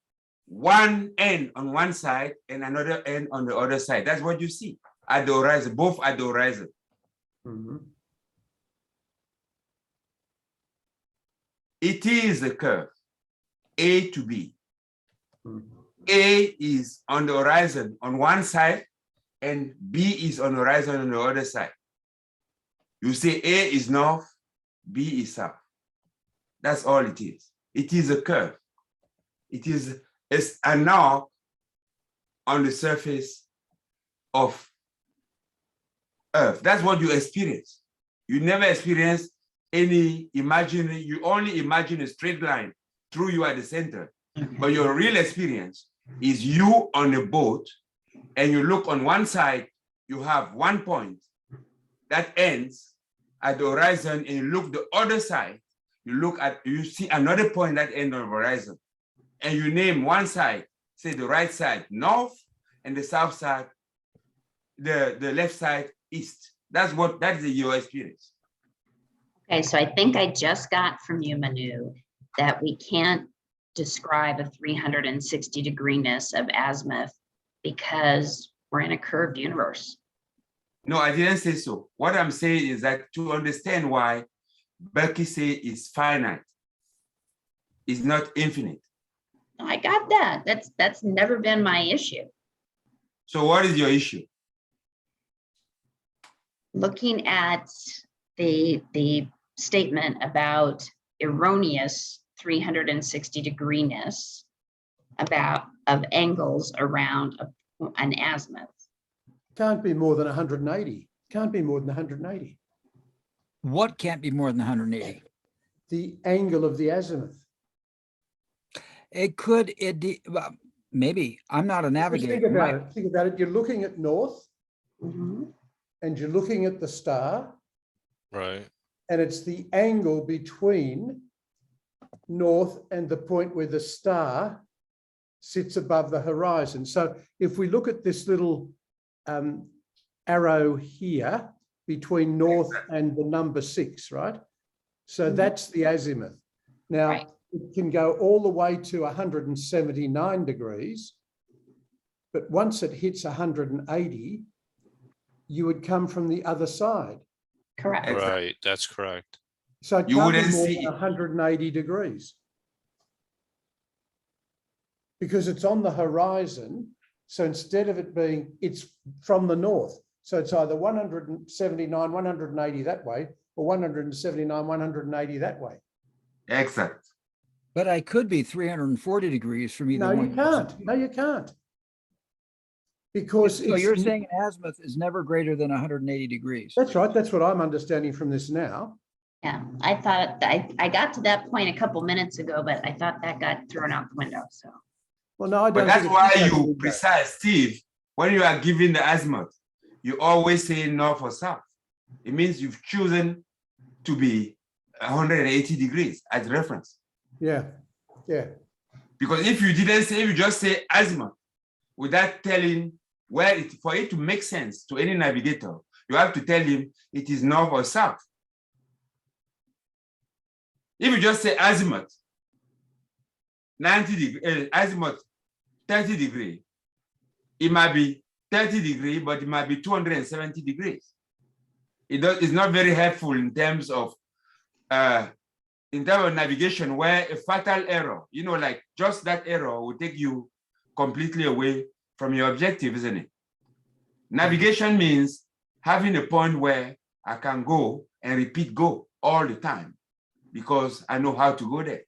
one end on one side and another end on the other side. That's what you see at the horizon, both at the horizon. Mhm. It is a curve, A to B. Mhm. A is on the horizon on one side and B is on the horizon on the other side. You say A is north, B is south. That's all it is. It is a curve. It's an arc on the surface of Earth. That's what you experience. You never experience any imaginary, you only imagine a straight line through you at the center. But your real experience is you on a boat and you look on one side, you have one point that ends at the horizon, and you look the other side, you see another point that ends on the horizon. And you name one side, say the right side north, and the south side, the left side east. That is your experience. Okay, so I think I just got from you, Manu, that we can't describe a 360 degrees of azimuth because we're in a curved universe. No, I didn't say so. What I'm saying is that to understand why Bucky say it's finite, it's not infinite. I got that. That's never been my issue. So what is your issue? Looking at the statement about erroneous 360 degrees of angles around an azimuth. Can't be more than 180. Can't be more than 180. What can't be more than 180? The angle of the azimuth. Well, maybe. I'm not a navigator. Think about it. Think about it. You're looking at north Mhm. and you're looking at the star, Right. and it's the angle between north and the point where the star sits above the horizon. So if we look at this little arrow here between north and the number 6, right? So that's the azimuth. Now, Right. it can go all the way to 179 degrees, but once it hits 180, you would come from the other side. Correct. Right. That's correct. So it You can't be wouldn't more see than it. 180 degrees. Because it's on the horizon. So instead of it being, it's from the north. So it's either 179, 180 that way, or 179, 180 that way. Exact. But I could be 340 degrees from either No, one. you can't. No, you can't. Because So you're saying an azimuth is never greater than 180 degrees. that's right. That's what I'm understanding from this now. Yeah, I thought I got to that point a couple minutes ago, but I thought that got thrown out the window. So Well, no, I But don't. that's think why it's you precise, Steve, when you are giving the azimuth, you always say north or south. It means you've chosen to be 180 degrees as reference. Yeah, yeah. Because if you didn't say, if you just say azimuth without telling where it, for it to make sense to any navigator, you have to tell him it is north or south. If you just say azimuth, 90 degree, azimuth 30 degree, it might be 30 degree, but it might be 270 degrees. It's not very helpful in terms of in terms of navigation, where a fatal error, you know, like just that error will take you completely away from your objective, isn't it? Navigation means having a point where I can go and repeat go all the time because I know how to go there.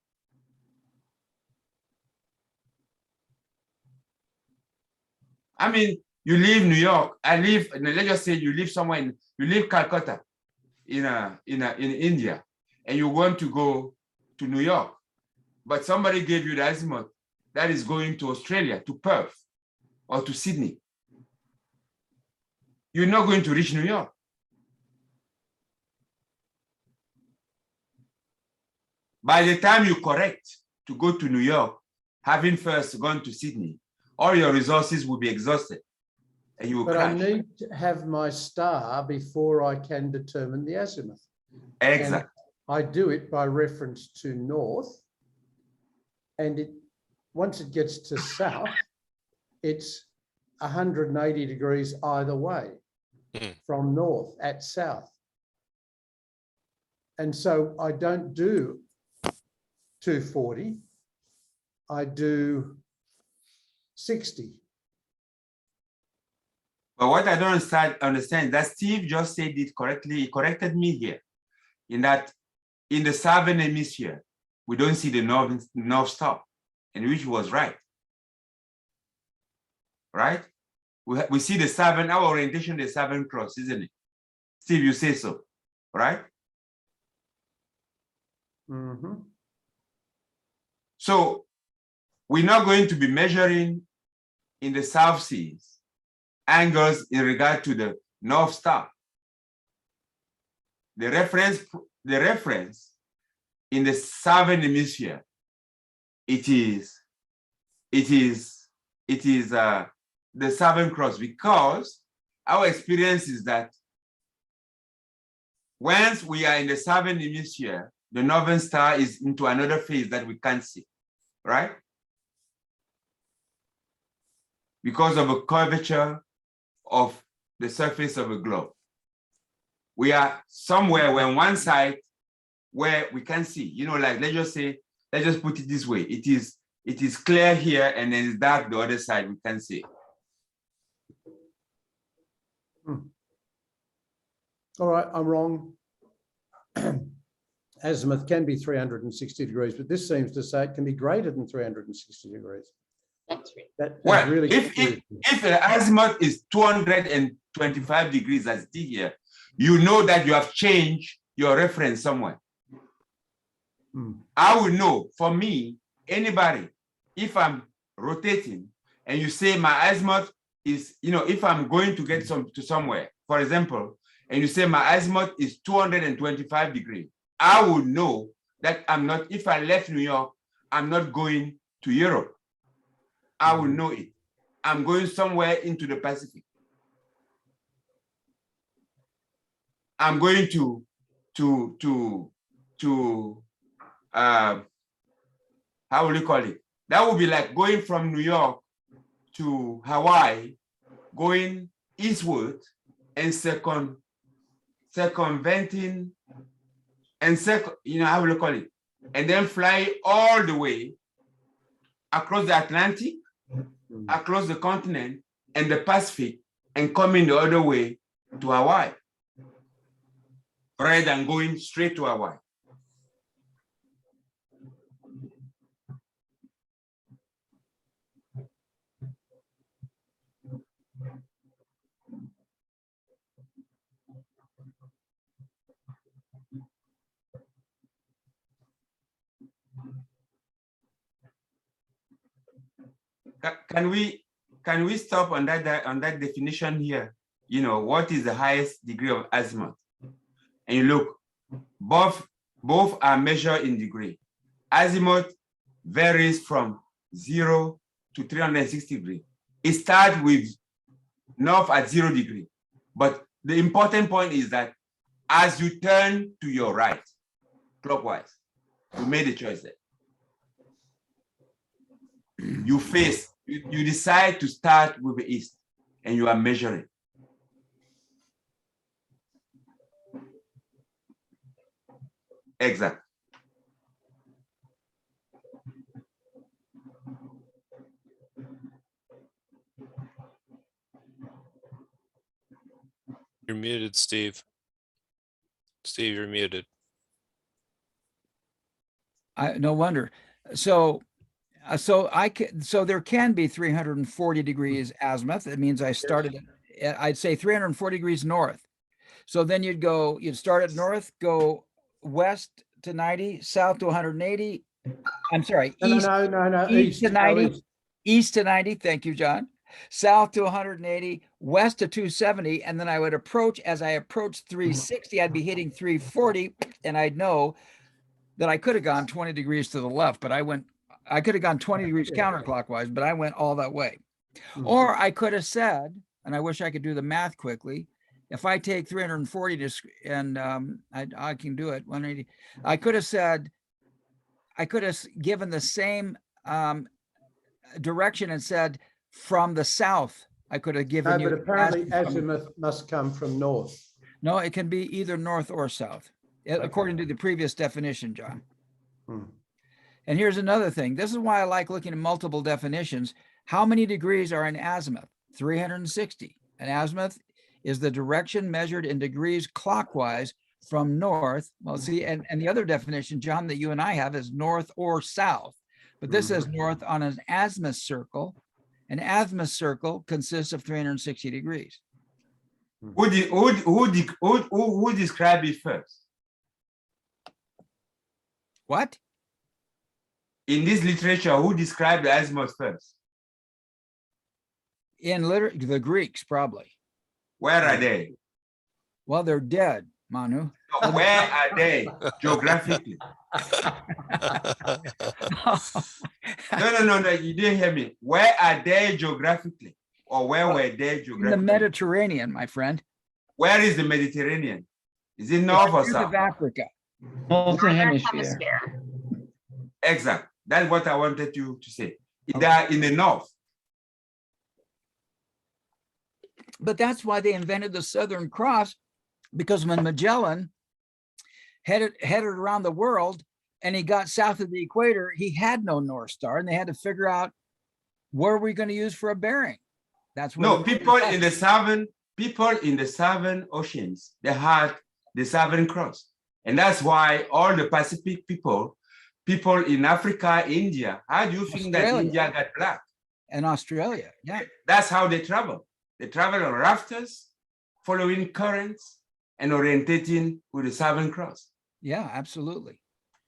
I mean, you leave New York, let's just say you live somewhere you leave Calcutta in India, and you want to go to New York, but somebody gave you the azimuth that is going to Australia, to Perth or to Sydney. You're not going to reach New York. By the time you correct to go to New York, having first gone to Sydney, all your resources will be exhausted and you will But crash. I need to have my star before I can determine the azimuth. Exactly. And I do it by reference to north. And once it gets to south, it's 180 degrees either way from north at south. And so I don't do 240, I do 60. But what I don't understand that Steve just said it correctly. He corrected me here in that in the southern hemisphere, we don't see the North Star, and which was right. Right? We see the southern, our orientation, the Southern Cross, isn't it? Steve, you say so, right? Mm-hmm. So we're not going to be measuring in the South Seas angles in regard to the North Star. The reference in the Southern Hemisphere, it is the Southern Cross, because our experience is that once we are in the Southern Hemisphere, the Northern Star is into another phase that we can't see, right? Because of a curvature of the surface of a globe. We are somewhere where on one side where we can see, you know, like let's just put it this way. It is clear here and then it's dark the other side, we can see. All right, I'm wrong. Azimuth can be 360 degrees, but this seems to say it can be greater than 360 degrees. That's right. That's Well, really if the azimuth is 225 degrees as D here, you know that you have changed your reference somewhere. I will know, for me, anybody, if I'm rotating and you say my azimuth is, you know, if I'm going to get to somewhere, for example, and you say my azimuth is 225 degrees, I would know that I'm not, if I left New York, I'm not going to Europe. I will know it. I'm going somewhere into the Pacific. I'm going to how will you call it? That would be like going from New York to Hawaii, going eastward and circumventing and you know, how will you call it? And then fly all the way across the Atlantic, across the continent and the Pacific, and coming the other way to Hawaii, rather than going straight to Hawaii. Can we stop on that definition here? You know, what is the highest degree of azimuth? And you look, both are measured in degree. Azimuth varies from 0 to 360 degrees. It starts with north at 0 degree. But the important point is that as you turn to your right, clockwise, you made a choice there. You decide to start with the east and you are measuring. Exact. You're muted, Steve. Steve, you're muted. No wonder. So, so there can be 340 degrees azimuth. It means I started I'd say 340 degrees north. So then you'd start at north, go west to 90, south to 180. I'm sorry, east East to 90, east. east to 90. Thank you, John. South to 180, west to 270. And then I would approach, as I approached 360, I'd be hitting 340, and I'd know that I could have gone 20 degrees to the left, but I could have gone 20 degrees counterclockwise, but I went all that way. Or I could have said, and I wish I could do the math quickly, if I take 340 and I can do it, 180, I could have said, I could have given the same direction and said from the south. I could have given No, you. but apparently azimuth must come from north. No, it can be either north or south, according to the previous definition, John. And here's another thing. This is why I like looking at multiple definitions. How many degrees are in azimuth? 360. An azimuth is the direction measured in degrees clockwise from north. Well, see, and the other definition, John, that you and I have is north or south. But this says north on an azimuth circle. An azimuth circle consists of 360 degrees. Who described it first? What? In this literature, who described the azimuth first? In the Greeks, probably. Where are they? Well, they're dead, Manu. No, where are they geographically? No, you didn't hear me. Where are they geographically? Or where were they geographically? In the Mediterranean, my friend. Where is the Mediterranean? Is it north or North south? of Africa. Northern Northern hemisphere. hemisphere. Exact. That's what I wanted you to say. They are in the north. But that's why they invented the Southern Cross, because when Magellan headed around the world and he got south of the equator, he had no North Star, and they had to figure out what are we going to use for a bearing. That's what No, people in the southern oceans, they had the Southern Cross. And that's why all the Pacific people in Africa, India, how do you think that Australia. India got black? And Australia, yeah. That's how they travel. They travel on rafters, following currents, and orientating with the Southern Cross. Yeah, absolutely.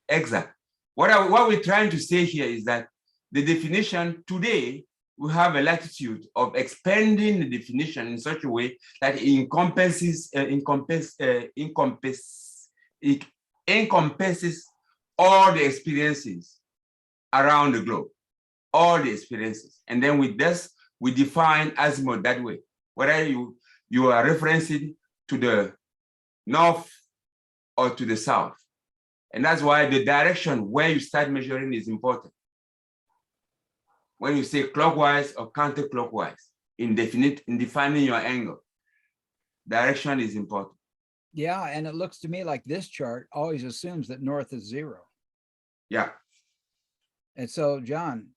Exact. What we're trying to say here is that the definition today, we have a latitude of expanding the definition in such a way that it encompasses all the experiences around the globe, all the experiences. And then with this, we define azimuth that way, whether you are referencing to the north or to the south. And that's why the direction where you start measuring is important. When you say clockwise or counterclockwise, in defining your angle, direction is important. Yeah, and it looks to me like this chart always assumes that north is 0. Yeah. And so, John,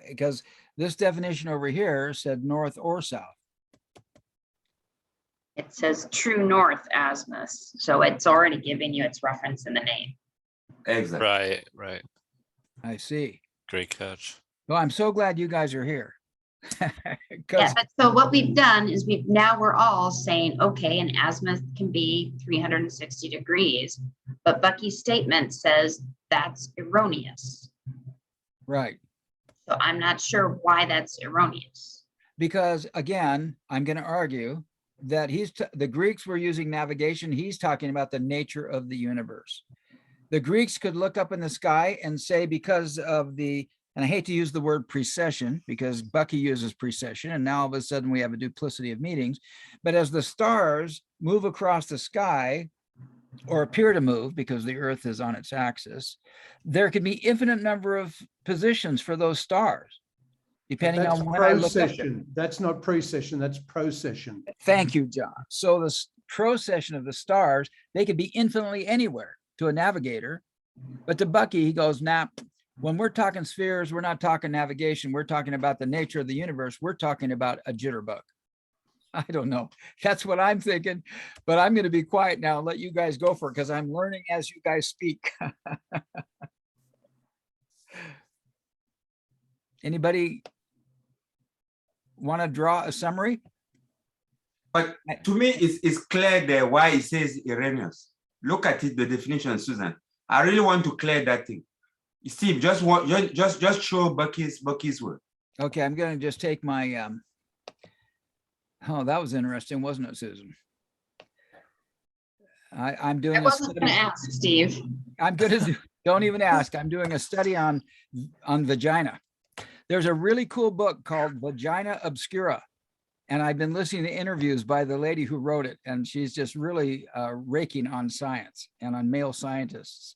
because this definition over here said north or south. It says true north azimuth, so it's already giving you its reference in the name. Exactly. Right. I see. Great catch. Well, I'm so glad you guys are here. Yeah, but so what we've done is we're all saying, okay, an azimuth can be 360 degrees, but Bucky's statement says that's erroneous. Right. So I'm not sure why that's erroneous. Because again, I'm going to argue that the Greeks were using navigation. He's talking about the nature of the universe. The Greeks could look up in the sky and say, because of and I hate to use the word precession because Bucky uses precession, and now all of a sudden we have a duplicity of meanings. But as the stars move across the sky, or appear to move because the Earth is on its axis, there can be infinite number of positions for those stars, depending on when I look up there. That's not precession, that's procession. Thank you, John. So the procession of the stars, they could be infinitely anywhere. to a navigator. But to Bucky, he goes, nah, when we're talking spheres, we're not talking navigation. We're talking about the nature of the universe. We're talking about a jitterbug. I don't know. That's what I'm thinking, but I'm going to be quiet now and let you guys go for it because I'm learning as you guys speak. Anybody want to draw a summary? But to me, it's clear there why it says Uranus. Look at it, the definition, Susan. I really want to clear that thing. Steve, just show Bucky's word. Okay, I'm going to just take my, oh, that was interesting, wasn't it, Susan? I'm doing I a wasn't study. going to ask, Steve. I'm going to do, don't even ask. I'm doing a study on vagina. There's a really cool book called Vagina Obscura. And I've been listening to interviews by the lady who wrote it. And she's just really raking on science and on male scientists.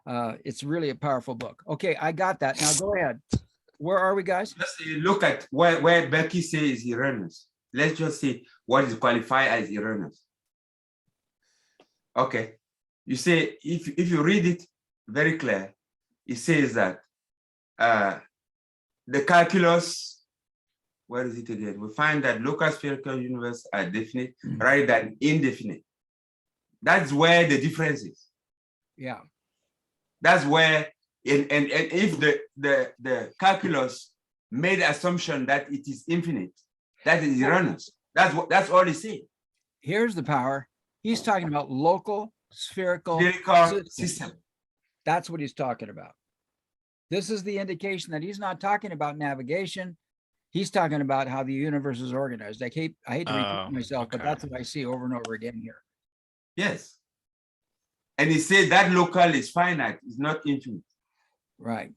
It's really a powerful book. Okay, I got that. Now go ahead. Where are we, guys? Let's look at where Becky says Uranus. Let's just see what is qualified as Uranus. Okay, you say if you read it very clear, it says that the calculus, where is it again? We find that local spherical universe are definite rather than indefinite. That's where the difference is. Yeah. That's where, and if the calculus made the assumption that it is infinite, that is Uranus. That's all he said. Here's the power. He's talking about local spherical System. That's what he's talking about. This is the indication that he's not talking about navigation. He's talking about how the universe is organized. I hate to repeat myself, but that's what I see over and over again here. Yes. And he said that local is finite, it's not infinite. Right.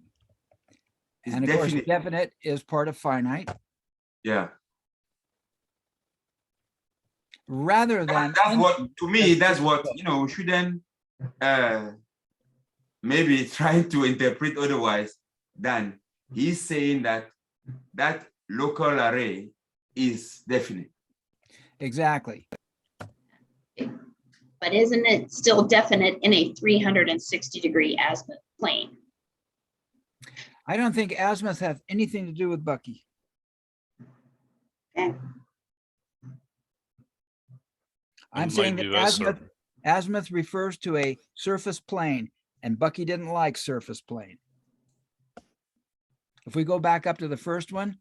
It's And of course, definite. definite is part of finite. Yeah. Rather than That's what, to me, that's what, we shouldn't maybe try to interpret otherwise than he's saying that that local array is definite. Exactly. But isn't it still definite in a 360-degree azimuth plane? I don't think azimuth has anything to do with Bucky. Okay. I'm It saying might that be less azimuth refers to a surface plane, and Bucky didn't like surface plane. If we go back up to the first one,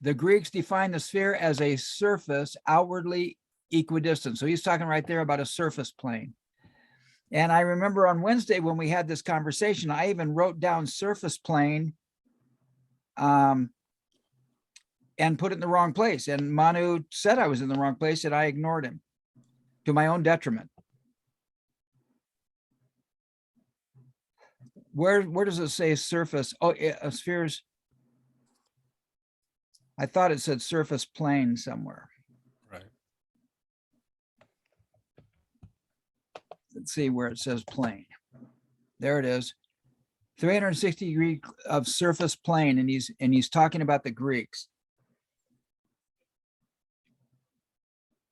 the Greeks defined the sphere as a surface outwardly equidistant. So he's talking right there about a surface plane. And I remember on Wednesday when we had this conversation, I even wrote down surface plane and put it in the wrong place. And Manu said I was in the wrong place and I ignored him to my own detriment. Where does it say surface? Oh, a sphere's. I thought it said surface plane somewhere. Right. Let's see where it says plane. There it is. 360 degree of surface plane, and he's talking about the Greeks.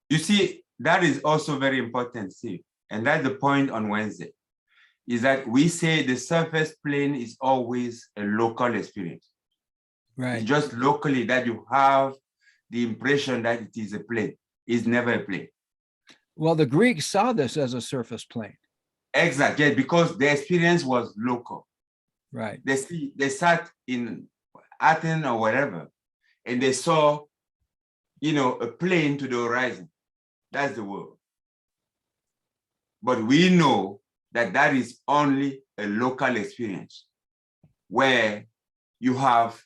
You see, that is also very important, Steve. And that's the point on Wednesday, is that we say the surface plane is always a local experience. Right. It's just locally that you have the impression that it is a plane. It's never a plane. Well, the Greeks saw this as a surface plane. Exactly, yes, because the experience was local. Right. They sat in Athens or wherever, and they saw, a plane to the horizon. That's the world. But we know that that is only a local experience where you have,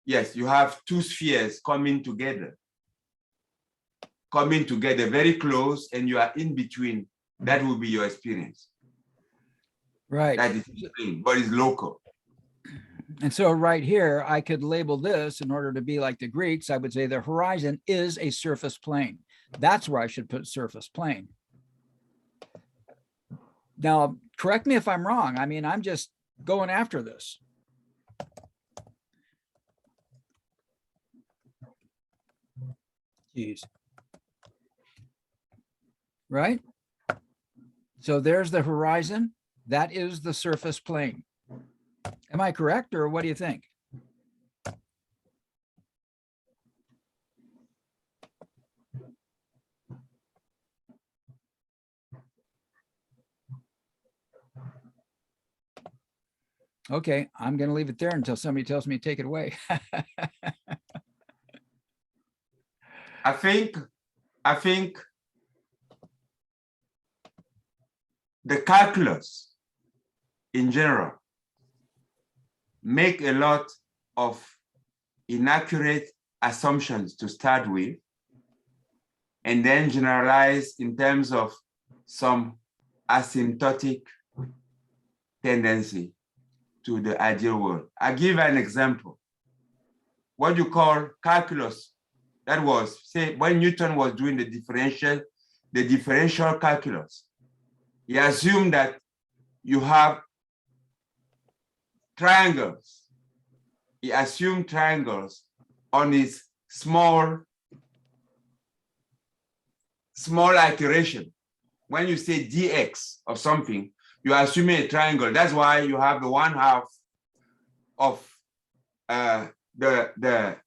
yes, you have two spheres coming together very close, and you are in between. That will be your experience. Right. That is the plane, but it's local. And so right here, I could label this in order to be like the Greeks. I would say the horizon is a surface plane. That's where I should put surface plane. Now, correct me if I'm wrong. I mean, I'm just going after this. Jeez. Right? So there's the horizon. That is the surface plane. Am I correct, or what do you think? Okay, I'm going to leave it there until somebody tells me to take it away. I think the calculus in general make a lot of inaccurate assumptions to start with, and then generalize in terms of some asymptotic tendency to the ideal world. I give an example. What you call calculus, that was, say, when Newton was doing the differential calculus, he assumed that you have triangles. He assumed triangles on his small iteration. When you say dx of something, you are assuming a triangle. That's why you have the 1/2 of the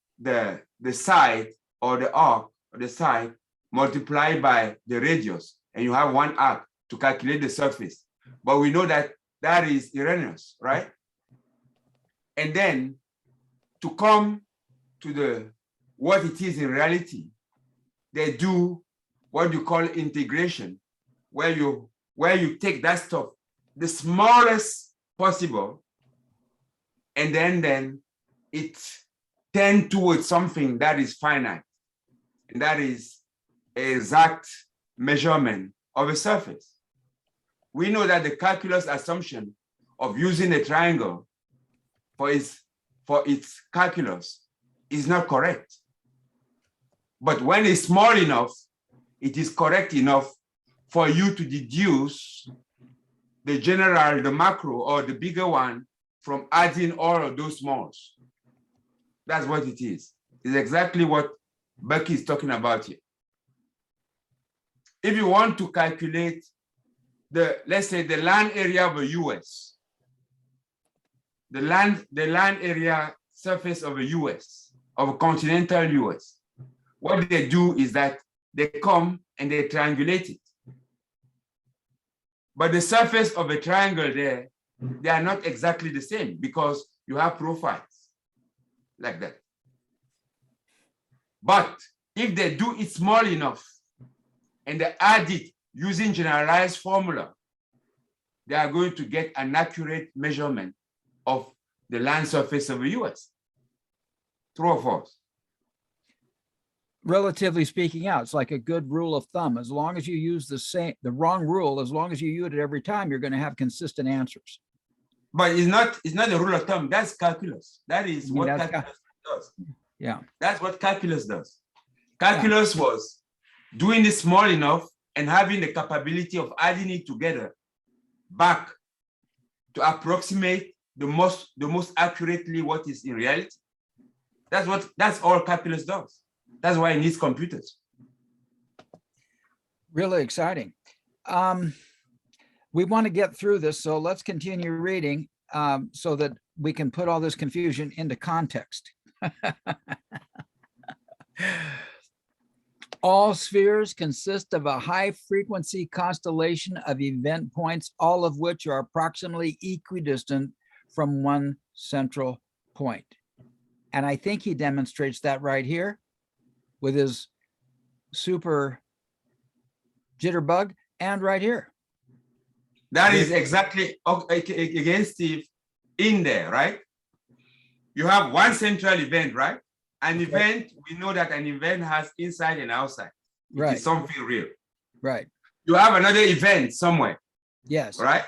side or the arc or the side multiplied by the radius, and you have 1 arc to calculate the surface. But we know that that is erroneous, right? And then to come to what it is in reality, they do what you call integration, where you take that stuff, the smallest possible, and then it tends towards something that is finite, and that is an exact measurement of a surface. We know that the calculus assumption of using a triangle for its calculus is not correct. But when it's small enough, it is correct enough for you to deduce the general, the macro, or the bigger one from adding all of those smalls. That's what it is. It's exactly what Bucky is talking about here. If you want to calculate let's say the land area of the US, the land area surface of the US, of a continental US, what they do is that they come and they triangulate it. But the surface of a triangle there, they are not exactly the same because you have profiles like that. But if they do it small enough and they add it using generalized formula, they are going to get an accurate measurement of the land surface of the US. True or false? Relatively speaking out, it's like a good rule of thumb. As long as you use the wrong rule, as long as you use it every time, you're going to have consistent answers. But it's not a rule of thumb. That's calculus. That is what calculus does. Yeah. That's what calculus does. Calculus was doing it small enough and having the capability of adding it together back to approximate the most accurately what is in reality. That's all calculus does. That's why it needs computers. Really exciting. We want to get through this, so let's continue reading so that we can put all this confusion into context. All spheres consist of a high-frequency constellation of event points, all of which are approximately equidistant from one central point. And I think he demonstrates that right here with his super jitterbug, and right here. That is exactly, again, Steve, in there, right? You have one central event, right? An event, we know that an event has inside and outside. It is something real. Right. You have another event somewhere. Yes. Right?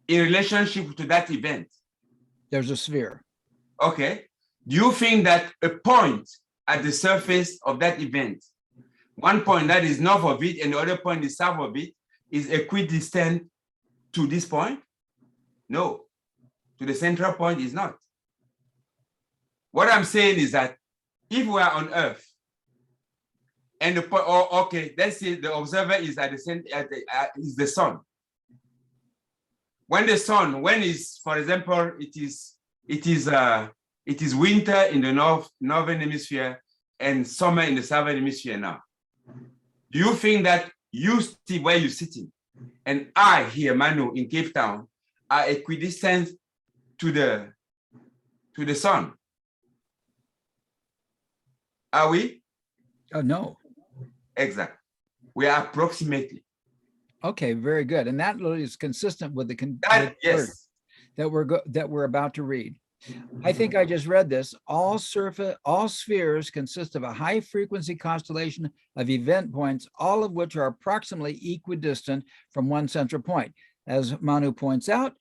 In relationship to that event. There's a sphere. Okay. Do you think that a point at the surface of that event, one point that is north of it and the other point is south of it, is equidistant to this point? No. To the central point is not. What I'm saying is that if we are on Earth And the point, okay, let's say the observer is at the center, is the sun. When the sun, when is, for example, it is winter in the northern hemisphere and summer in the southern hemisphere now. Do you think that you, Steve, where you're sitting, and I here, Manu, in Cape Town, are equidistant to the sun? Are we? Oh, no. Exactly. We are approximately. Okay, very good. And that is consistent with the That, word yes. that we're about to read. I think I just read this. All spheres consist of a high frequency constellation of event points, all of which are approximately equidistant from one central point. As Manu points out,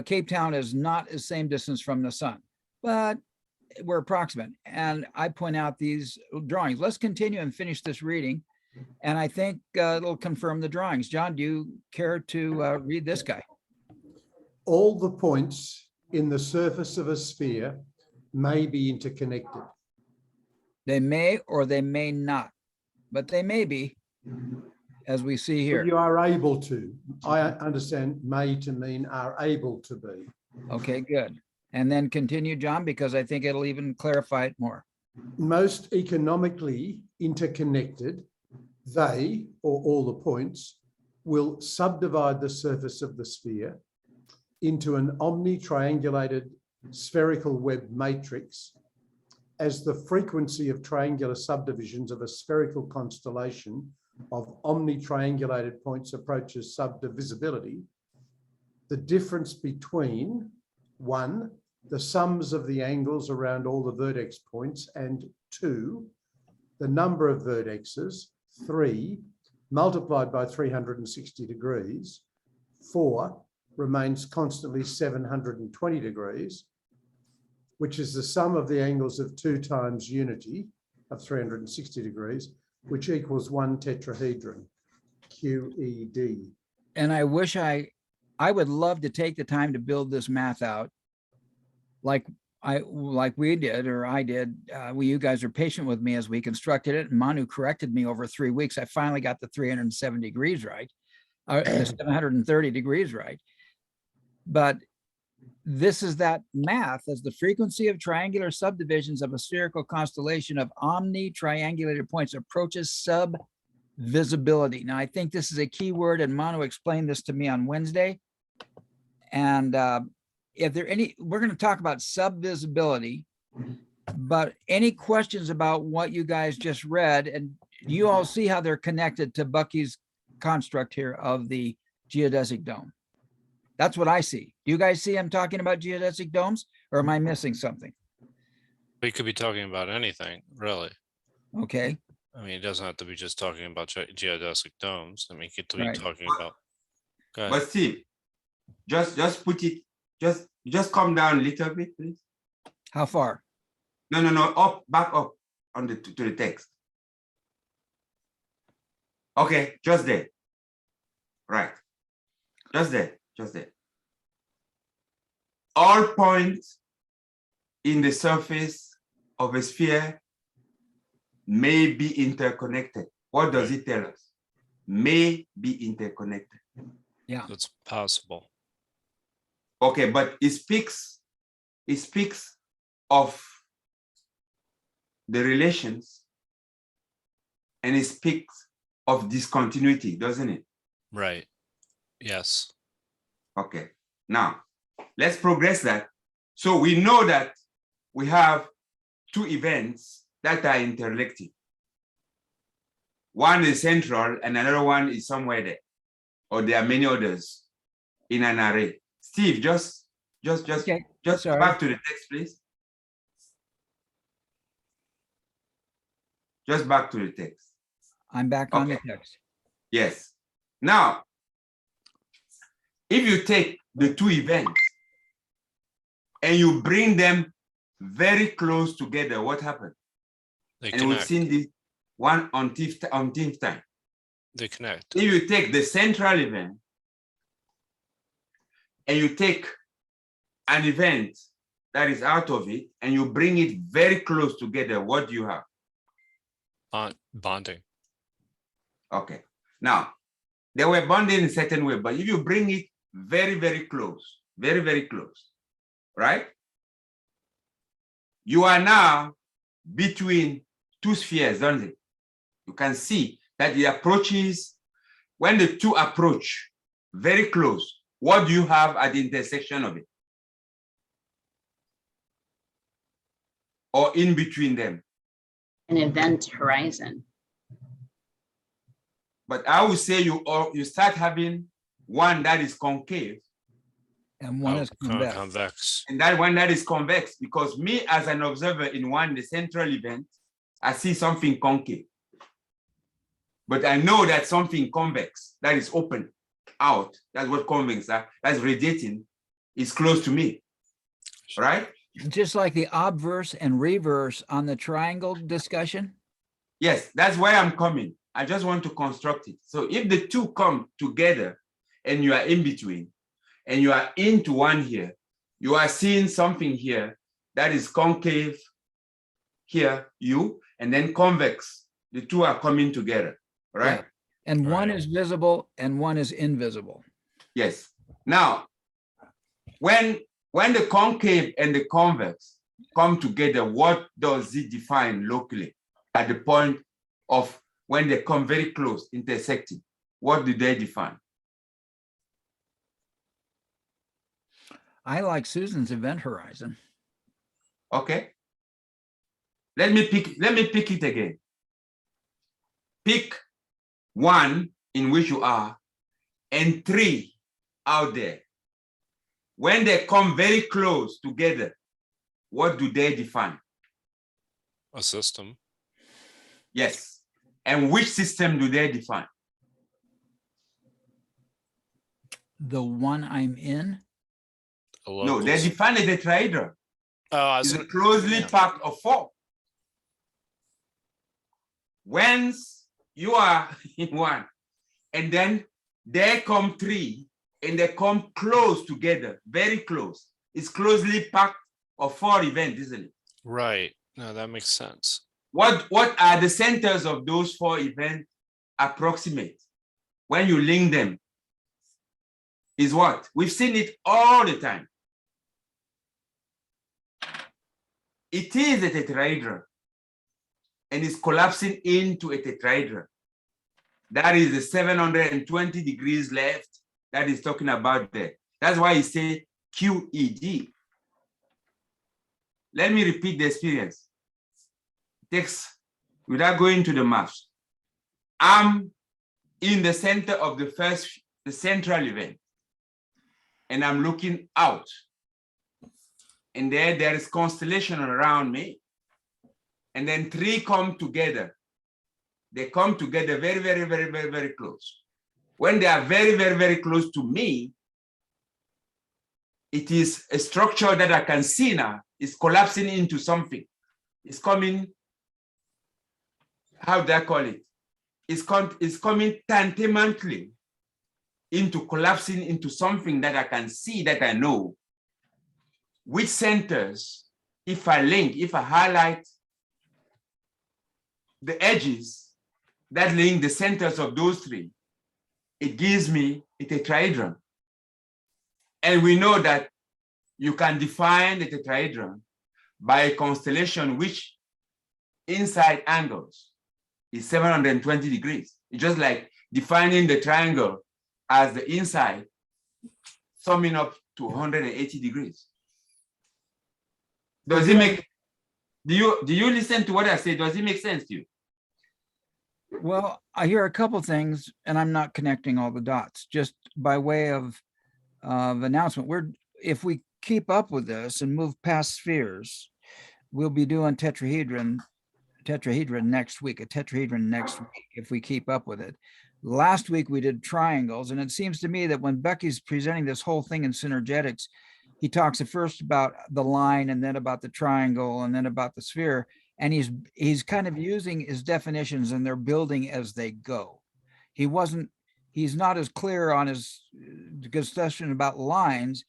Cape Town is not the same distance from the sun, but we're approximate. And I point out these drawings. Let's continue and finish this reading. And I think it'll confirm the drawings. John, do you care to read this guy? All the points in the surface of a sphere may be interconnected. They may or they may not, but they may be, as we see here. But you are able to. I understand may to mean are able to be. Okay, good. And then continue, John, because I think it'll even clarify it more. Most economically interconnected, they, or all the points, will subdivide the surface of the sphere into an omni-triangulated spherical web matrix as the frequency of triangular subdivisions of a spherical constellation of omni-triangulated points approaches subdivisibility. The difference between 1, the sums of the angles around all the vertex points, and 2, the number of vertexes, 3, multiplied by 360 degrees, 4, remains constantly 720 degrees, which is the sum of the angles of 2 times unity of 360 degrees, which equals 1 tetrahedron, QED. And I wish I would love to take the time to build this math out like we did, or I did. You guys are patient with me as we constructed it, and Manu corrected me over 3 weeks. I finally got the 370 degrees right, the 730 degrees right. But this is that math as the frequency of triangular subdivisions of a spherical constellation of omni-triangulated points approaches subvisibility. Now, I think this is a key word, and Manu explained this to me on Wednesday. And if there any, we're going to talk about subvisibility, but any questions about what you guys just read, and you all see how they're connected to Bucky's construct here of the geodesic dome. That's what I see. Do you guys see I'm talking about geodesic domes, or am I missing something? We could be talking about anything, really. Okay. I mean, it doesn't have to be just talking about geodesic domes. I mean, you could be Right. talking about. Go ahead. But Steve, just put it, just come down a little bit, please. How far? No, up, back up on to the text. Okay, just there. Right. Just there. All points in the surface of a sphere may be interconnected. What does it tell us? May be interconnected. Yeah. It's possible. Okay, but it speaks of the relations, and it speaks of discontinuity, doesn't it? Right. Yes. Okay, now let's progress that. So we know that we have 2 events that are interlecting. One is central and another one is somewhere there, or there are many others in an array. Steve, just Okay. Sorry. back to the text, please. Just back to the text. I'm back on the Okay. text. Yes. Now, if you take the 2 events and you bring them very close together, what happened? They And we've connect. seen this one on tenth time. They connect. If you take the central event and you take an event that is out of it and you bring it very close together, what do you have? Bonding. Okay. Now, they were bonded in a certain way, but if you bring it very, very close, very, very close, right? You are now between two spheres, don't you? You can see that the approaches, when the two approach very close, what do you have at the intersection of it? Or in between them? An event horizon. But I would say you start having one that is concave And one Oh, is convex. convex. and that one that is convex, because me as an observer in one, the central event, I see something concave. But I know that something convex that is open out, that's what convex are, that's radiating, is close to me, right? Just like the obverse and reverse on the triangle discussion. Yes, that's where I'm coming. I just want to construct it. So if the two come together and you are in between and you are into one here, you are seeing something here that is concave here, and then convex. The two are coming together, right? Yeah. And one Right. is visible and one is invisible. Yes. Now, when the concave and the convex come together, what does it define locally at the point of when they come very close, intersecting? What do they define? I like Susan's event horizon. Okay. Let me pick it again. Pick one in which you are and three out there. When they come very close together, what do they define? A system. Yes. And which system do they define? The one I'm in. A No, local they define a tetrahedron. It's a yeah. closely packed of four. Once you are in one, and then they come three, and they come close together, very close. It's closely packed of four events, isn't it? Right. No, that makes sense. What are the centers of those four events approximate when you link them? Is what? We've seen it all the time. It is a tetrahedron and it's collapsing into a tetrahedron. That is the 720 degrees left that is talking about there. That's why you say QED. Let me repeat the experience. Takes, without going to the maths. I'm in the center of the central event, and I'm looking out. And there is constellation around me. And then three come together. They come together very, very, very, very, very close. When they are very, very, very close to me, it is a structure that I can see now. It's collapsing into something. It's coming, how do I call it? It's coming tantamentally into collapsing into something that I can see, that I know. Which centers, if I highlight the edges that link the centers of those three, it gives me a tetrahedron. And we know that you can define the tetrahedron by a constellation which inside angles is 720 degrees. It's just like defining the triangle as the inside summing up to 180 degrees. Does it make, do you listen to what I say? Does it make sense to you? Well, I hear a couple things and I'm not connecting all the dots. Just by way of announcement, if we keep up with this and move past spheres, we'll be doing tetrahedron next week, if we keep up with it. Last week we did triangles, and it seems to me that when Bucky's presenting this whole thing in synergetics, he talks at first about the line and then about the triangle and then about the sphere. And he's kind of using his definitions and they're building as they go. He's not as clear on his discussion about lines.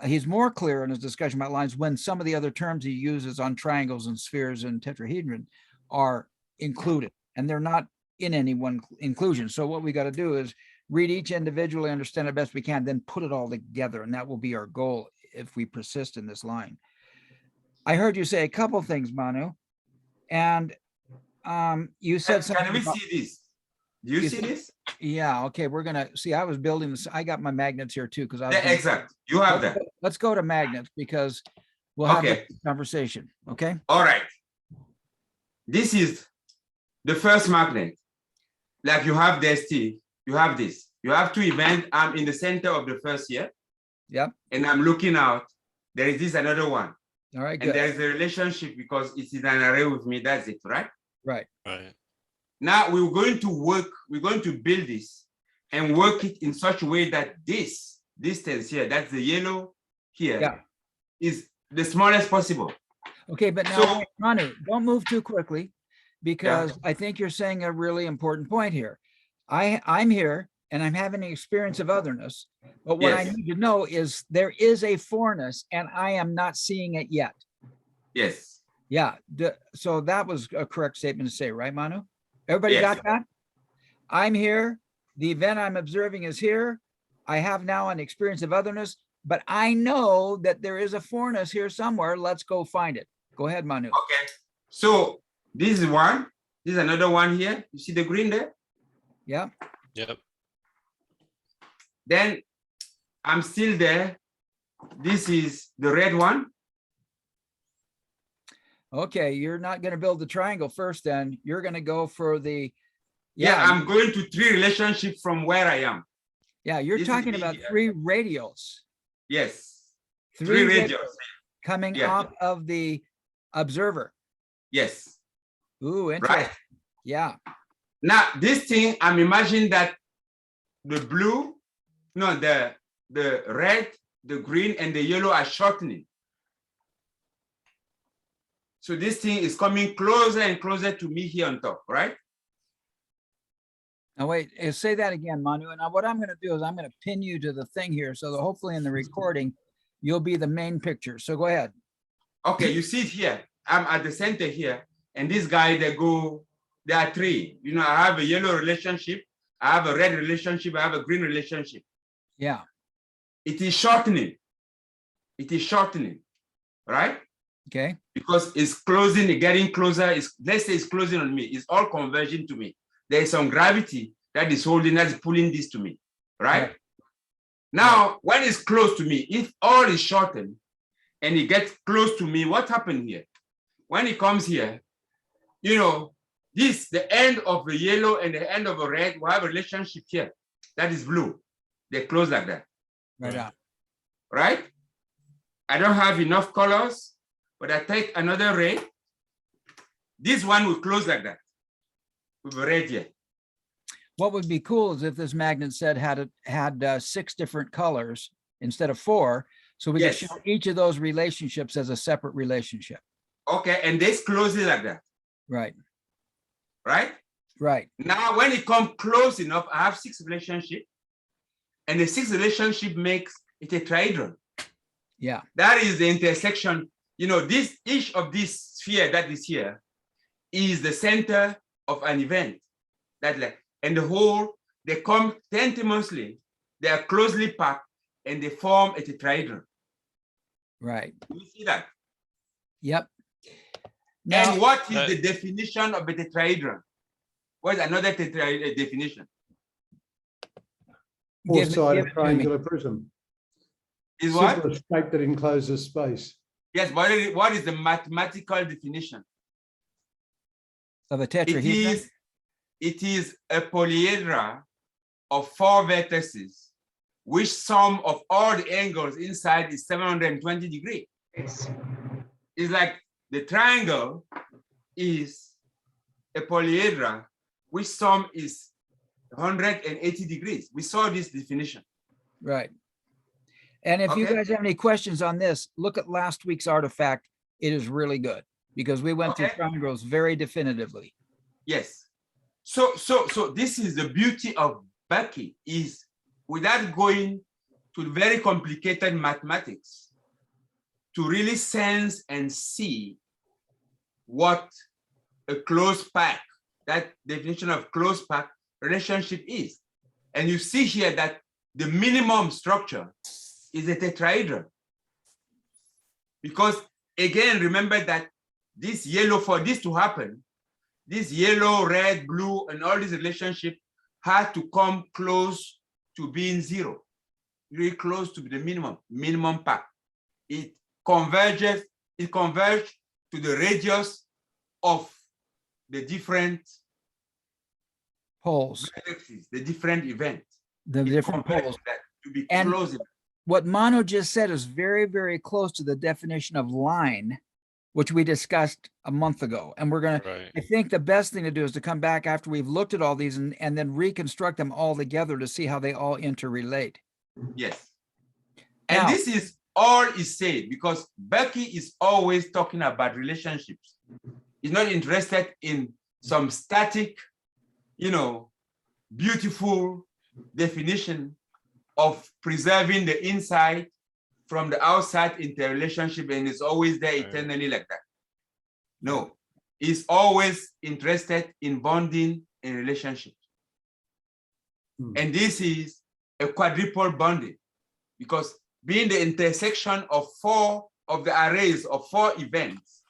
He's more clear in his discussion about lines when some of the other terms he uses on triangles and spheres and tetrahedron are included, and they're not in any one inclusion. So what we got to do is read each individually, understand it best we can, then put it all together. And that will be our goal if we persist in this line. I heard you say a couple things, Manu. And you said something. Can we about- see this? Do you You see said- this? Yeah, okay, we're gonna see. I was building this. I got my magnets here too, because I was Yeah, gonna- exact. You have that. Let's go to magnets because we'll have Okay. this conversation. Okay. All right. This is the first magnet. Like you have this, Steve. You have this. You have two events. I'm in the center of the first here. Yep. And I'm looking out. There is this another one. All right. And Good. there is a relationship because it is an array with me. That's it, right? Right. Right. Now we're going to work, we're going to build this and work it in such a way that this distance here, that's the yellow here, Yeah. is the smallest possible. Okay, but now, So- wait, Manu, don't move too quickly because I think you're saying a really important point here. I'm here and I'm having an experience of otherness, but what I Yes. need to know is there is a fourness and I am not seeing it yet. Yes. Yeah, so that was a correct statement to say, right, Manu? Everybody Yes. got that? I'm here, the event I'm observing is here. I have now an experience of otherness, but I know that there is a fourness here somewhere. Let's go find it. Go ahead, Manu. Okay. So this is one. This is another one here. You see the green there? Yeah, Yep. Then I'm still there. This is the red one. okay, you're not gonna build the triangle first then. You're gonna go for the, Yeah, yeah, I'm going to three relationships from where I am. yeah, you're this is talking me about here. 3 radials. Yes. Three Three radials radios. coming Yeah. off of the observer. Yes. Ooh, Right. interesting. Yeah, Now, this thing, I'm imagining that the blue, no, the red, the green, and the yellow are shortening. So this thing is coming closer and closer to me here on top, right? now wait, say that again, Manu. And now what I'm gonna do is I'm gonna pin you to the thing here so that hopefully in the recording, you'll be the main picture. So go ahead. Okay, you see it here. I'm at the center here. And this guy, there are three. You know, I have a yellow relationship, I have a red relationship, I have a green relationship. Yeah, It is shortening. It is shortening, right? okay, Because it's closing, it's getting closer. Let's say it's closing on me. It's all converging to me. There is some gravity that is holding, that's pulling this to me, right? Right. Now, when it's close to me, if all is shortened and it gets close to me, what happened here? When it comes here, you know, the end of the yellow and the end of the red will have a relationship here. That is blue. They close like that, right Right. on. right? I don't have enough colors, but I take another ray. This one will close like that with a red here. What would be cool is if this magnet set had 6 different colors instead of 4, so we could Yes. show each of those relationships as a separate relationship. Okay, and this closes like that, Right, right? right, Now, when it comes close enough, I have 6 relationships, and the 6th relationship makes it a tetrahedron. yeah, That is the intersection. You know, each of this sphere that is here is the center of an event. And the whole, they come tentemously, they are closely packed, and they form a tetrahedron. right. You see that? Yep. Now, And what is the definition of a tetrahedron? What is another tetrahedron definition? give it Four-sided to me. triangular prism. Is what? Simple shape that encloses space. Yes, but what is the mathematical definition? Of a It tetrahedron? is a polyhedra of 4 vertices, which sum of all the angles inside is 720 degrees. It's like the triangle is a polyhedra, which sum is 180 degrees. We saw this definition. Right. And if you Okay. guys have any questions on this, look at last week's artifact. It is really good because we went through Okay. triangles very definitively. Yes. So this is the beauty of Bucky, is without going to very complicated mathematics, to really sense and see what a closed pack that definition of closed pack relationship is. And you see here that the minimum structure is a tetrahedron. Because again, remember that this yellow, for this to happen, this yellow, red, blue, and all these relationships had to come close to being zero, really close to the minimum pack. It converges to the radius of the different Poles, the different events. the different poles. To be And close. what Manu just said is very, very close to the definition of line, which we discussed a month ago. And we're going to, Right. I think the best thing to do is to come back after we've looked at all these and then reconstruct them all together to see how they all interrelate. Yes. And Now- this is all is said because Bucky is always talking about relationships. He's not interested in some static, beautiful definition of preserving the inside from the outside interrelationship, and it's always there eternally like that. No, he's always interested in bonding in relationships. And this is a quadruple bonding because being the intersection of four of the arrays of four events,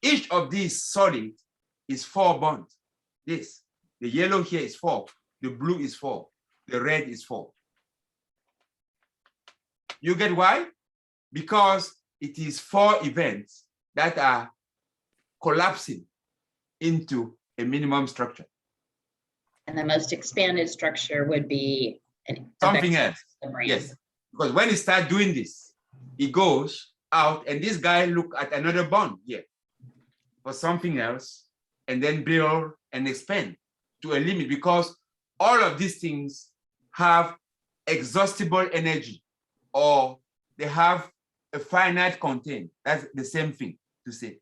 each of these solid is 4 bonds. This, the yellow here is 4, the blue is 4, the red is 4. You get why? Because it is 4 events that are collapsing into a minimum structure. And the most expanded structure would be Something else. the brain. Yes, because when he starts doing this, he goes out and this guy look at another bond here for something else and then build and expand to a limit because all of these things have exhaustible energy or they have a finite content. That's the same thing to say.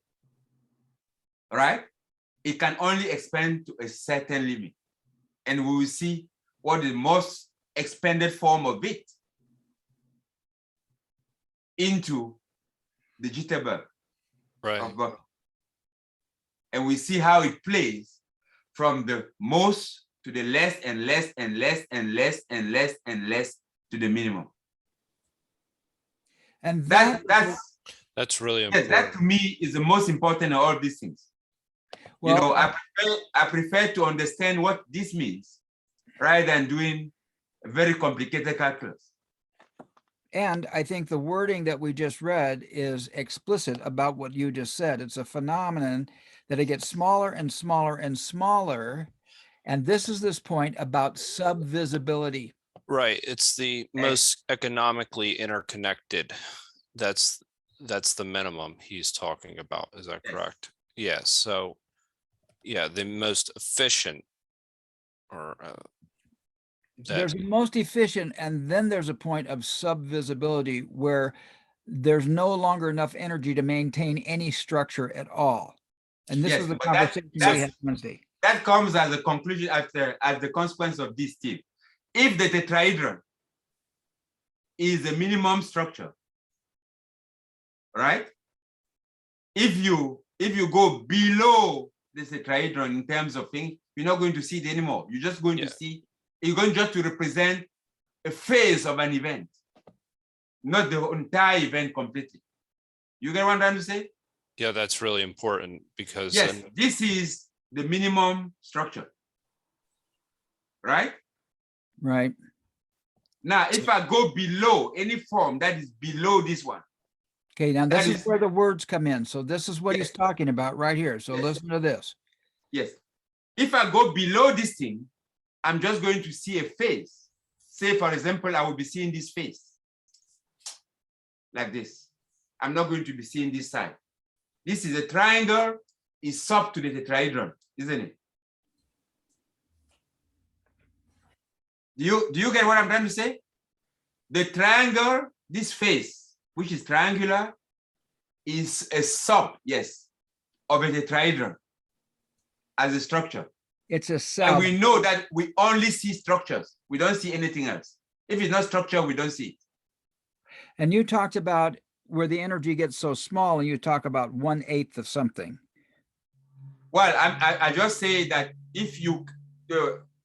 All right? It can only expand to a certain limit. And we will see what the most expanded form of it into the jitterbug Right. of Bucky. And we see how it plays from the most to the less and less and less and less and less and less to the minimum. And That's really yes, important. that to me is the most important of all these things. well, I prefer to understand what this means rather than doing a very complicated calculus. and I think the wording that we just read is explicit about what you just said. It's a phenomenon that it gets smaller and smaller and smaller. And this is this point about subvisibility. Right. It's the most economically interconnected. That's the minimum he's talking about. Is that Yes. correct? Yeah. So, yeah, the most efficient or There's the most efficient, and then there's a point of subvisibility where there's no longer enough energy to maintain any structure at all. And this Yes, was the but conversation we that's- had Wednesday. That comes as a conclusion as the consequence of this thing. If the tetrahedron is the minimum structure, right? If you go below the tetrahedron in terms of things, you're not going to see it anymore. You're just going to see, you're going just to represent a phase of an event, not the entire event completely. You get what I'm trying to say? yeah, that's really important because Yes, then- this is the minimum structure, right? Right. Now, if I go below any form that is below this one, Okay, now this That is is- where the words come in. So this is what he's Yes. talking about right here. So Yes. listen to this. yes. If I go below this thing, I'm just going to see a face. Say, for example, I will be seeing this face like this. I'm not going to be seeing this side. This is a triangle, is sub to the tetrahedron, isn't it? Do you get what I'm trying to say? The triangle, this face, which is triangular, is a sub, yes, of a tetrahedron as a structure. It's a And sub. we know that we only see structures. We don't see anything else. If it's not structure, we don't see it. And you talked about where the energy gets so small, and you talk about 1/8 of something. Well, I just say that if you,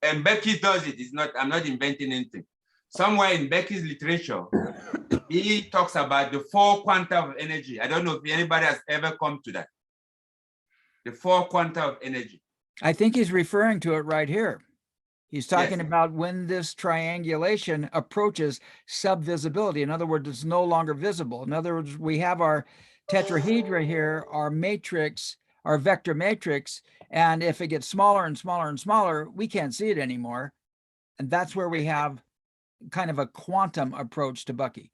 and Becky does it, it's not, I'm not inventing anything. Somewhere in Becky's literature, he talks about the 4 quanta of energy. I don't know if anybody has ever come to that. The 4 quanta of energy. I think he's referring to it right here. He's talking Yes. about when this triangulation approaches subvisibility. In other words, it's no longer visible. In other words, we have our tetrahedra here, our matrix, our vector matrix, and if it gets smaller and smaller and smaller, we can't see it anymore. And that's where we have kind of a quantum approach to Bucky.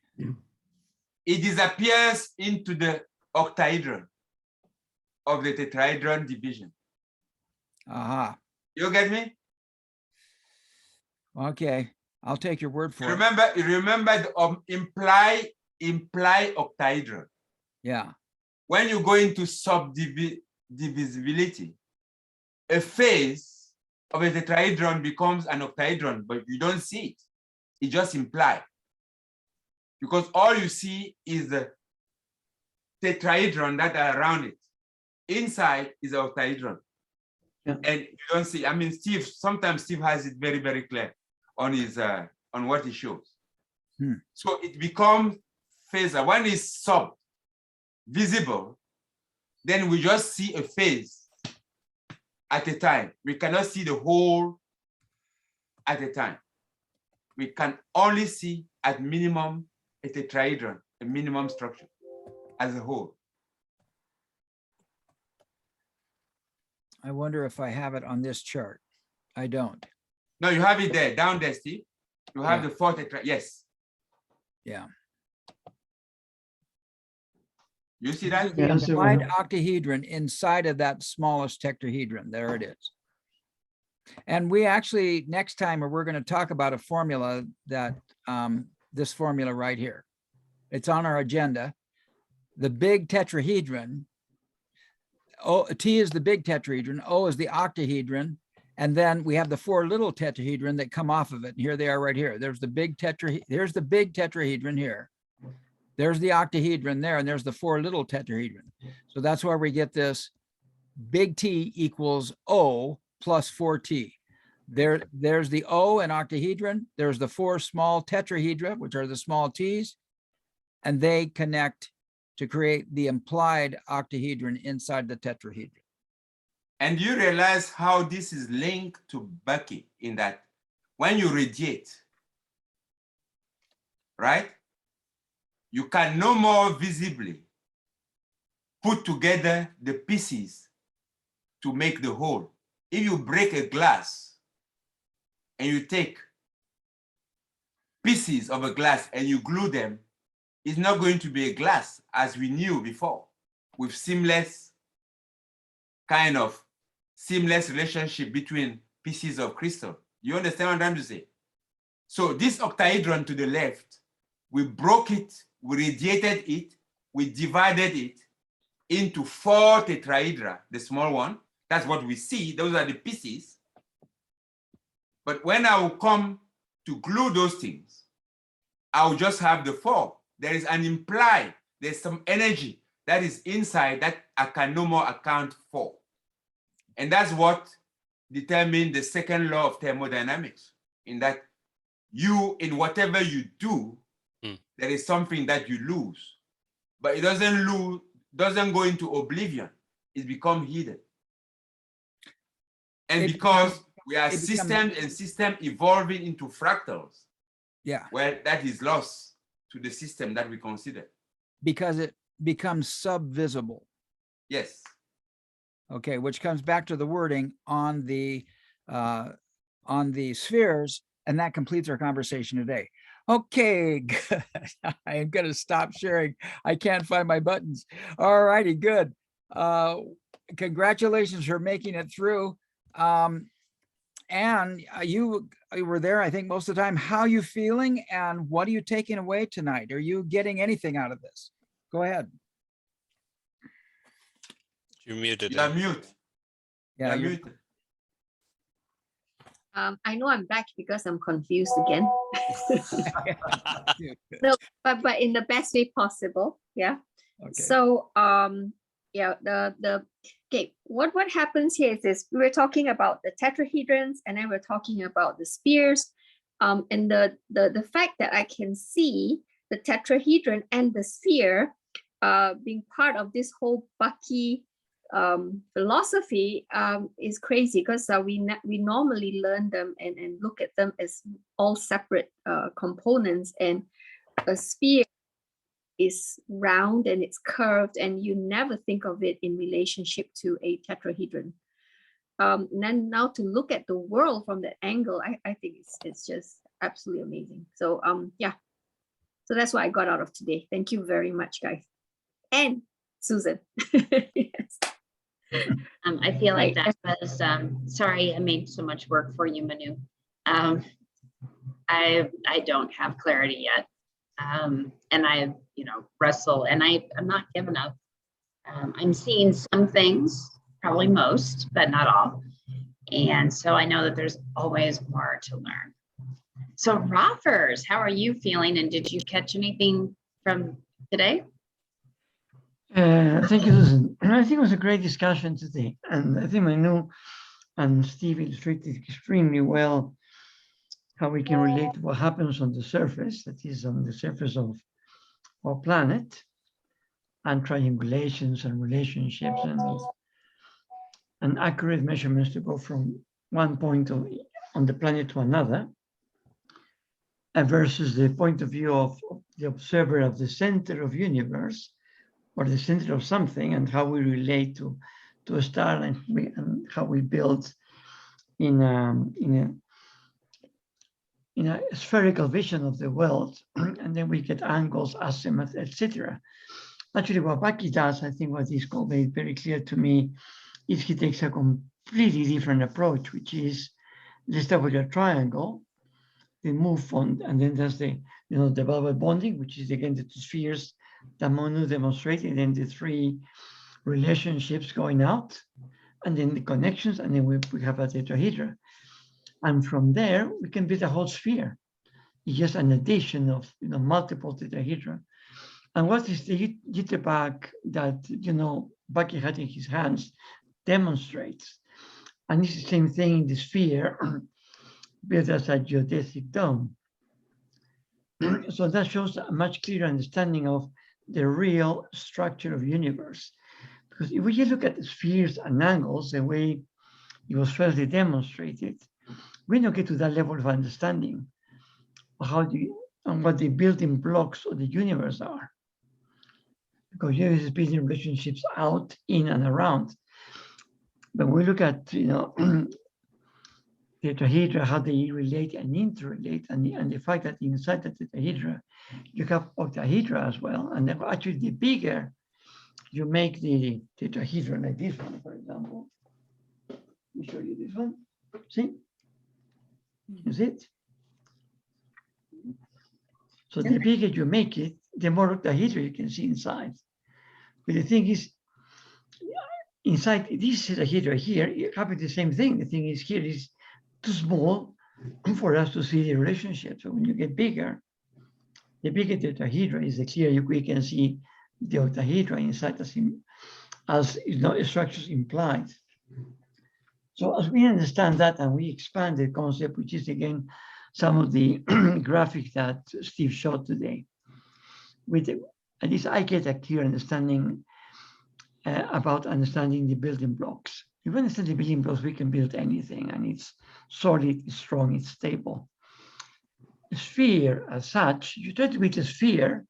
It disappears into the octahedron of the tetrahedron division. Aha. You get me? Okay. I'll take your word for it. Remember the imply octahedron. Yeah. When you go into subdivisibility, a phase of a tetrahedron becomes an octahedron, but you don't see it. It just implies. Because all you see is the tetrahedron that are around it. Inside is an octahedron. Yeah. And you don't see, I mean, sometimes Steve has it very, very clear on his on what he shows. So it becomes phaser. When it's sub-visible, then we just see a phase at a time. We cannot see the whole at a time. We can only see at minimum a tetrahedron, a minimum structure as a whole. I wonder if I have it on this chart. I don't. No, you have it there, down there, Steve. You have Yeah. the 4 tetra, yes. Yeah. You see that? The Yeah, I see what implied you- octahedron inside of that smallest tetrahedron. There it is. And we actually, next time, we're going to talk about a formula that, this formula right here. It's on our agenda. The big tetrahedron, T is the big tetrahedron, O is the octahedron, and then we have the 4 little tetrahedron that come off of it. And here they are right here. There's the big here's the big tetrahedron here. There's the octahedron there, and there's the 4 little tetrahedron. So that's where we get this big T equals O plus 4T. There's the O in octahedron. There's the 4 small tetrahedra, which are the small T's, and they connect to create the implied octahedron inside the tetrahedron. And you realize how this is linked to Bucky in that when you radiate, right? You can no more visibly put together the pieces to make the whole. If you break a glass and you take pieces of a glass and you glue them, it's not going to be a glass as we knew before, with seamless relationship between pieces of crystal. You understand what I'm trying to say? So this octahedron to the left, we broke it, we radiated it, we divided it into 4 tetrahedra, the small one. That's what we see. Those are the pieces. But when I will come to glue those things, I will just have the 4. There is an implied, there's some energy that is inside that I can no more account for. And that's what determines the second law of thermodynamics, in that you, in whatever you do, there is something that you lose, but it doesn't go into oblivion. It becomes hidden. And because we are systems and system evolving into fractals, yeah, well, that is lost to the system that we consider. Because it becomes subvisible. Yes. Okay, which comes back to the wording on the spheres, and that completes our conversation today. Okay, good. I am going to stop sharing. I can't find my buttons. All righty, good. Congratulations for making it through. And you were there, I think, most of the time. How are you feeling, and what are you taking away tonight? Are you getting anything out of this? Go ahead. You muted. You're mute. Yeah, You're you're mute. I know I'm back because I'm confused again. No, but in the best way possible. Yeah. okay. So Yeah, okay, what happens here is this: we're talking about the tetrahedrons, and then we're talking about the spheres. And the fact that I can see the tetrahedron and the sphere being part of this whole Bucky philosophy is crazy, because we normally learn them and look at them as all separate components, and a sphere is round and it's curved, and you never think of it in relationship to a tetrahedron. And then now to look at the world from that angle, I think it's just absolutely amazing. So yeah, so that's what I got out of today. Thank you very much, guys, and Susan. Yes. I feel like that was, sorry, I made so much work for you, Manu. I don't have clarity yet. And I, wrestle, and I'm not giving up. I'm seeing some things, probably most, but not all. And so I know that there's always more to learn. So Roffers, how are you feeling? And did you catch anything from today? Thank you, Susan. I think it was a great discussion today. And I think Manu and Steve illustrated extremely well how we can relate to what happens on the surface, that is on the surface of our planet, and triangulations and relationships and accurate measurements to go from one point on the planet to another, versus the point of view of the observer of the center of universe, or the center of something, and how we relate to a star, and how we build in a spherical vision of the world, and then we get angles, azimuth, etc. Actually, what Bucky does, I think what he's made very clear to me, is he takes a completely different approach, which is, let's start with a triangle, they move on, and then there's the bubble bonding, which is again the two spheres that Manu demonstrated, and the three relationships going out, and then the connections, and then we have a tetrahedra. And from there, we can build a whole sphere. It's just an addition of multiple tetrahedra. And what is the jitterbug that Bucky had in his hands demonstrates? And it's the same thing in the sphere built as a geodesic dome. So that shows a much clearer understanding of the real structure of the universe. Because if we just look at the spheres and angles, the way it was firstly demonstrated, we don't get to that level of understanding of and what the building blocks of the universe are. Because the universe is building relationships out, in, and around. But we look at tetrahedra, how they relate and interrelate, and the fact that inside the tetrahedra, you have octahedra as well. And then actually, the bigger you make the tetrahedra, like this one, for example. Let me show you this one. See? You see it? So the bigger you make it, the more octahedra you can see inside. But the thing is, inside this tetrahedra here, it happens the same thing. The thing is, here is too small for us to see the relationship. So when you get bigger, the bigger the tetrahedra is, the clearer we can see the octahedra inside as structures implied. So as we understand that, and we expand the concept, which is again some of the graphics that Steve showed today, at least I get a clear understanding about understanding the building blocks. If we understand the building blocks, we can build anything, and it's solid, it's strong, it's stable. A sphere, as such, you try to build a sphere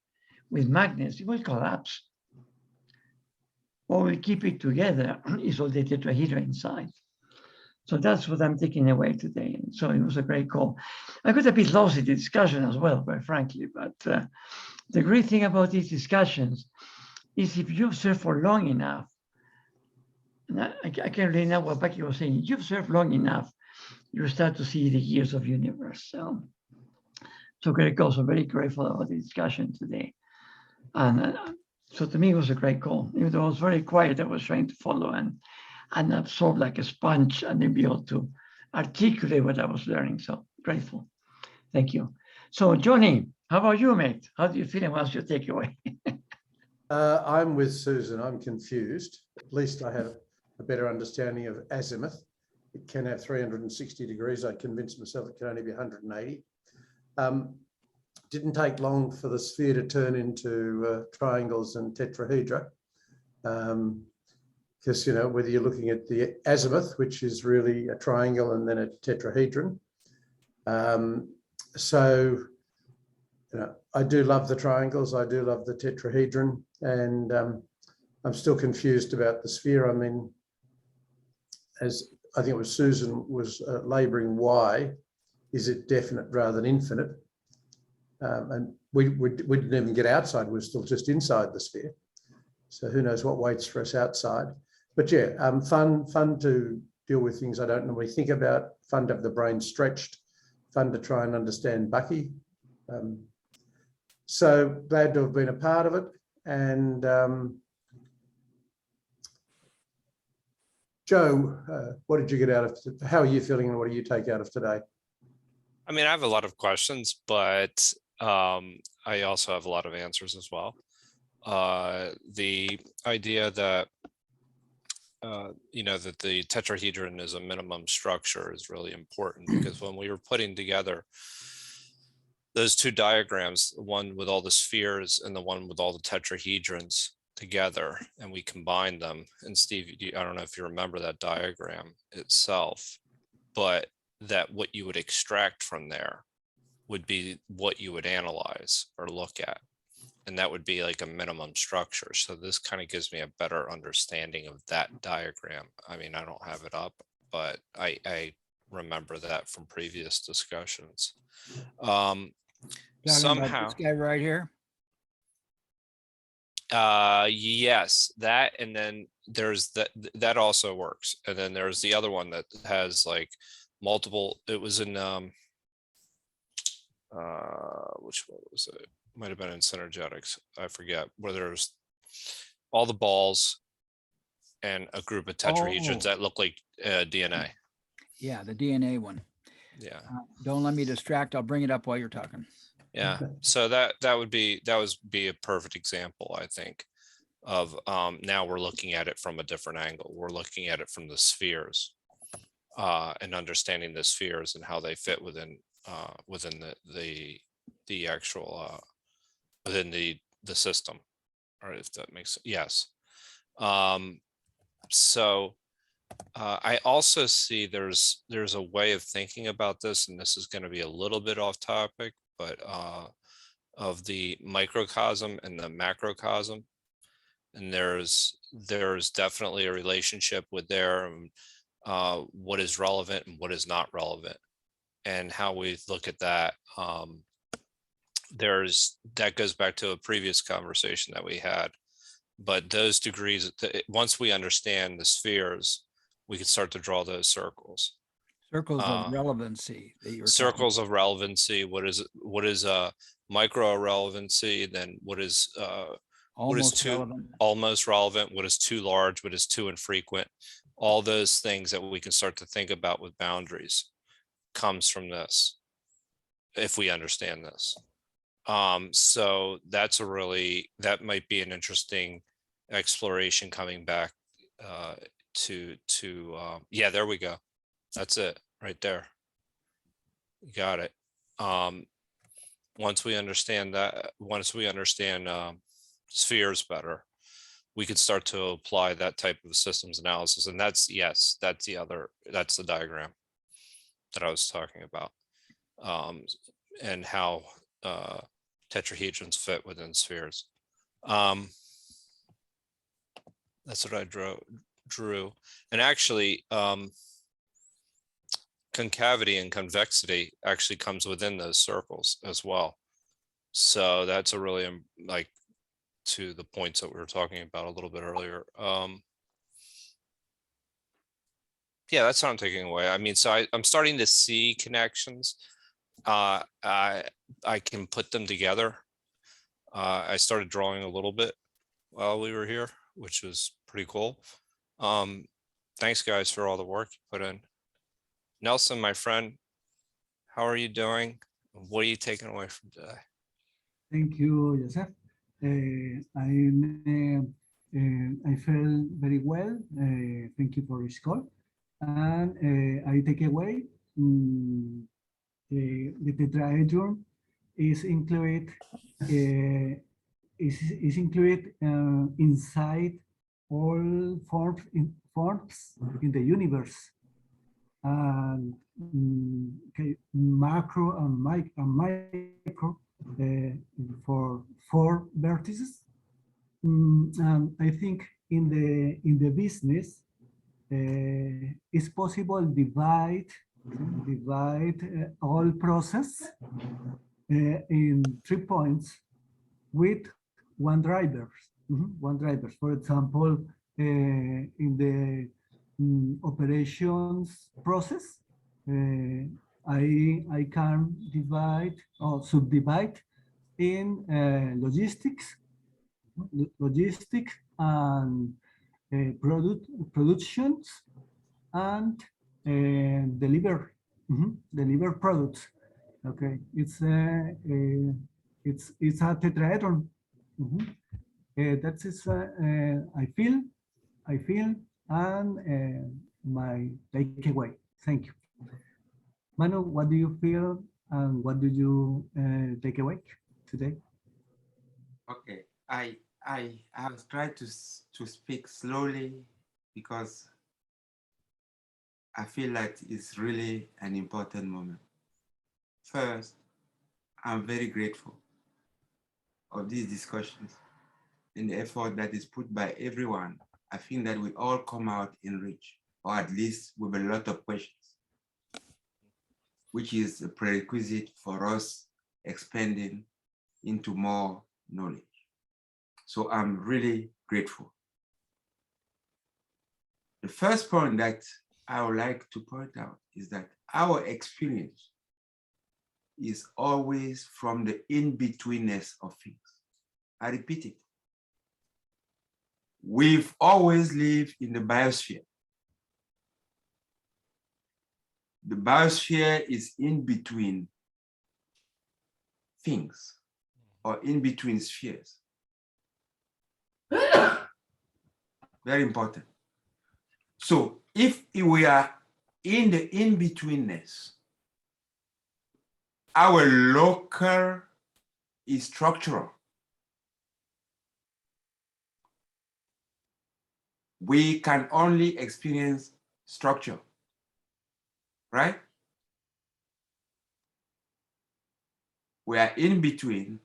with magnets, it will collapse. What will keep it together is all the tetrahedra inside. So that's what I'm taking away today. And so it was a great call. I got a bit lost in the discussion as well, quite frankly, but the great thing about these discussions is if you observe for long enough, and I can relate now what Bucky was saying, if you observe long enough, you start to see the years of universe. So great call. So very grateful about the discussion today. And so to me, it was a great call. Even though I was very quiet, I was trying to follow and absorb like a sponge, and then be able to articulate what I was learning. So grateful. Thank you. So Johnny, how about you, mate? How do you feel and what's your takeaway? I'm with Susan. I'm confused. At least I have a better understanding of azimuth. It can have 360 degrees. I convinced myself it can only be 180. Didn't take long for the sphere to turn into triangles and tetrahedra. Because, you know, whether you're looking at the azimuth, which is really a triangle and then a tetrahedron. So, you know, I do love the triangles. I do love the tetrahedron. And I'm still confused about the sphere. I mean, as I think it was Susan was labouring, why is it definite rather than infinite? And we didn't even get outside. We're still just inside the sphere. So who knows what waits for us outside. But yeah, fun to deal with things I don't normally think about, fun to have the brain stretched, fun to try and understand Bucky. So glad to have been a part of it. And Joe, what did you get out of, how are you feeling and what do you take out of today? I mean, I have a lot of questions, but I also have a lot of answers as well. The idea that, you know, that the tetrahedron is a minimum structure is really important, because when we were putting together those two diagrams, the one with all the spheres and the one with all the tetrahedrons together, and we combined them. And Steve, I don't know if you remember that diagram itself, but that what you would extract from there would be what you would analyze or look at. And that would be like a minimum structure. So this kind of gives me a better understanding of that diagram. I mean, I don't have it up, but I remember that from previous discussions. Somehow, this guy right here. yes, that, and then there's that also works. And then there's the other one that has like multiple, it was in which one was it? Might have been in synergetics, I forget, where there's all the balls and a group of tetrahedrons that look like DNA. Yeah, the DNA one. Yeah. Don't let me distract. I'll bring it up while you're talking. Yeah. So that would be a perfect example, I think, of now we're looking at it from a different angle. We're looking at it from the spheres and understanding the spheres and how they fit within the actual within the system, or if that makes sense. Yes. So I also see there's a way of thinking about this, and this is going to be a little bit off topic, but of the microcosm and the macrocosm. And there's definitely a relationship with there, what is relevant and what is not relevant, and how we look at that. That goes back to a previous conversation that we had, but those degrees, once we understand the spheres, we can start to draw those circles. Circles of relevancy. Circles of relevancy. What is micro relevancy? Then what is almost relevant? Almost relevant? What is too large? What is too infrequent? All those things that we can start to think about with boundaries comes from this, if we understand this. So that might be an interesting exploration coming back to yeah, there we go. That's it right there. You got it. Once we understand spheres better, we could start to apply that type of systems analysis. And that's the diagram that I was talking about, and how tetrahedrons fit within spheres. That's what I drew. And actually, concavity and convexity actually comes within those circles as well. So that's a really, like, to the points that we were talking about a little bit earlier. Yeah, that's what I'm taking away. I mean, so I'm starting to see connections. I can put them together. I started drawing a little bit while we were here, which was pretty cool. Thanks guys for all the work you put in. Nelson, my friend, how are you doing? What are you taking away from today? Thank you, Joseph. I feel very well. Thank you for this call. And I take away the tetrahedron is included is included inside all forms in the universe. And okay, macro and micro for 4 vertices. And I think in the business it's possible divide all process in 3 points with one driver. One driver. For example, in the operations process, I can divide or subdivide in logistics and productions and deliver products. Okay, it's a tetrahedron. That is I feel, and my takeaway. Thank you, Manu. What do you feel, and what do you take away today? Okay, I have tried to speak slowly because I feel like it's really an important moment. First, I'm very grateful of these discussions and the effort that is put by everyone. I think that we all come out enriched, or at least with a lot of questions, which is a prerequisite for us expanding into more knowledge. So I'm really grateful. The first point that I would like to point out is that our experience is always from the in-betweenness of things. I repeat it. We've always lived in the biosphere. The biosphere is in between things or in between spheres. Very important. So if we are in the in-betweenness, our local is structural. We can only experience structure, right? We are in between,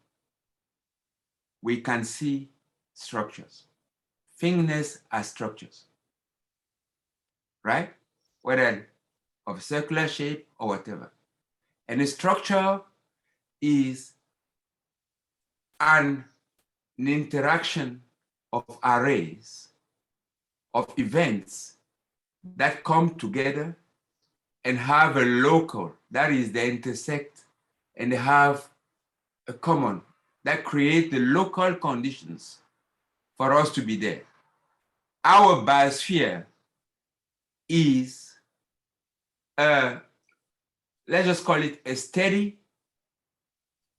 we can see structures. Thingness as structures, right? Whether of circular shape or whatever. And a structure is an interaction of arrays of events that come together and have a local, that is, they intersect and they have a common, that create the local conditions for us to be there. Our biosphere is, let's just call it a steady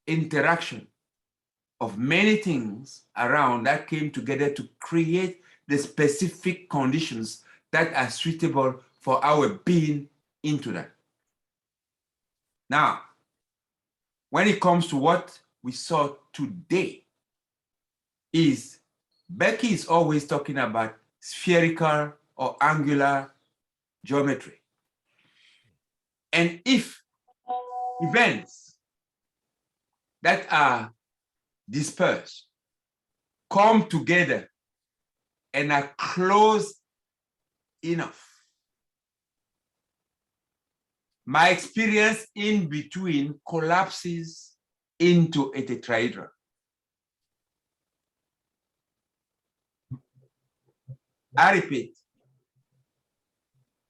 interaction of many things around that came together to create the specific conditions that are suitable for our being into that. Now, when it comes to what we saw today, is Bucky is always talking about spherical or angular geometry. And if events that are dispersed come together and are close enough, my experience in between collapses into a tetrahedron. I repeat,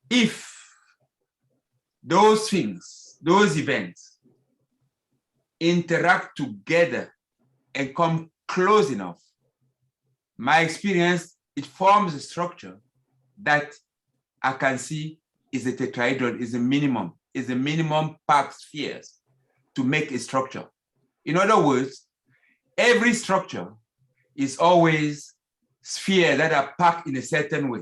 if those things, those events interact together and come close enough, my experience, it forms a structure that I can see is a tetrahedron, is a minimum packed spheres to make a structure. In other words, every structure is always spheres that are packed in a certain way.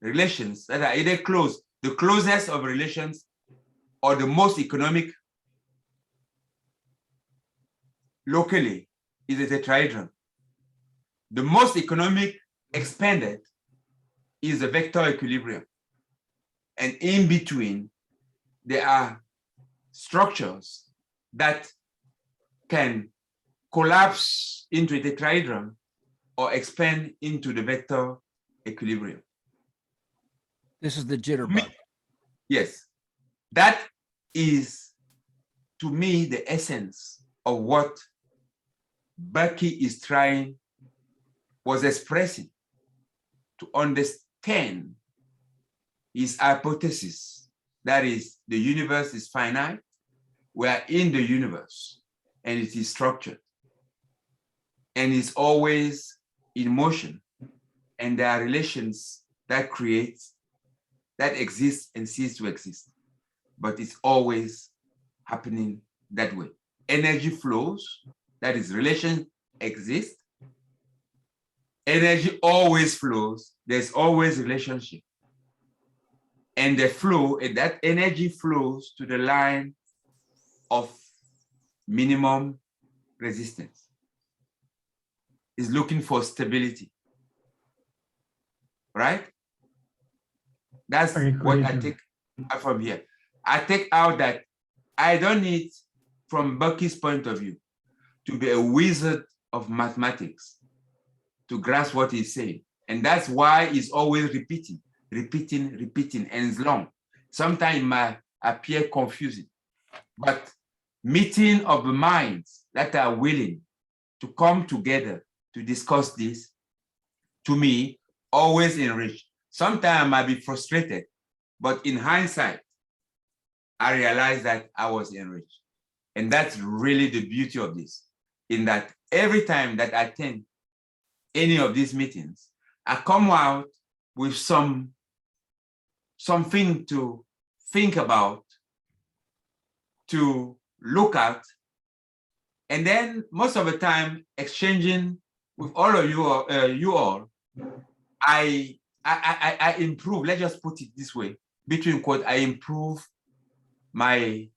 Relations that are either close, the closest of relations, or the most economic locally is a tetrahedron. The most economic expanded is the vector equilibrium. And in between, there are structures that can collapse into a tetrahedron or expand into the vector equilibrium. This is the jitterbug. Yes, that is, to me, the essence of what Bucky was expressing to understand his hypothesis. That is, the universe is finite. We are in the universe, and it is structured, and it's always in motion. And there are relations that exist and cease to exist, but it's always happening that way. Energy flows, that is, relation exists. Energy always flows. There's always relationship. And the flow, and that energy flows to the line of minimum resistance. Is looking for stability, right? That's what I take from here. I take out that I don't need, from Bucky's point of view, to be a wizard of mathematics to grasp what he's saying. And that's why he's always repeating, and it's long. Sometimes it might appear confusing, but meeting of the minds that are willing to come together to discuss this, to me, always enrich. Sometimes I might be frustrated, but in hindsight, I realized that I was enriched. And that's really the beauty of this, in that every time that I attend any of these meetings, I come out with something to think about, to look at, and then most of the time exchanging with all of you all, I improve, let's just put it this way, between quote, I improve my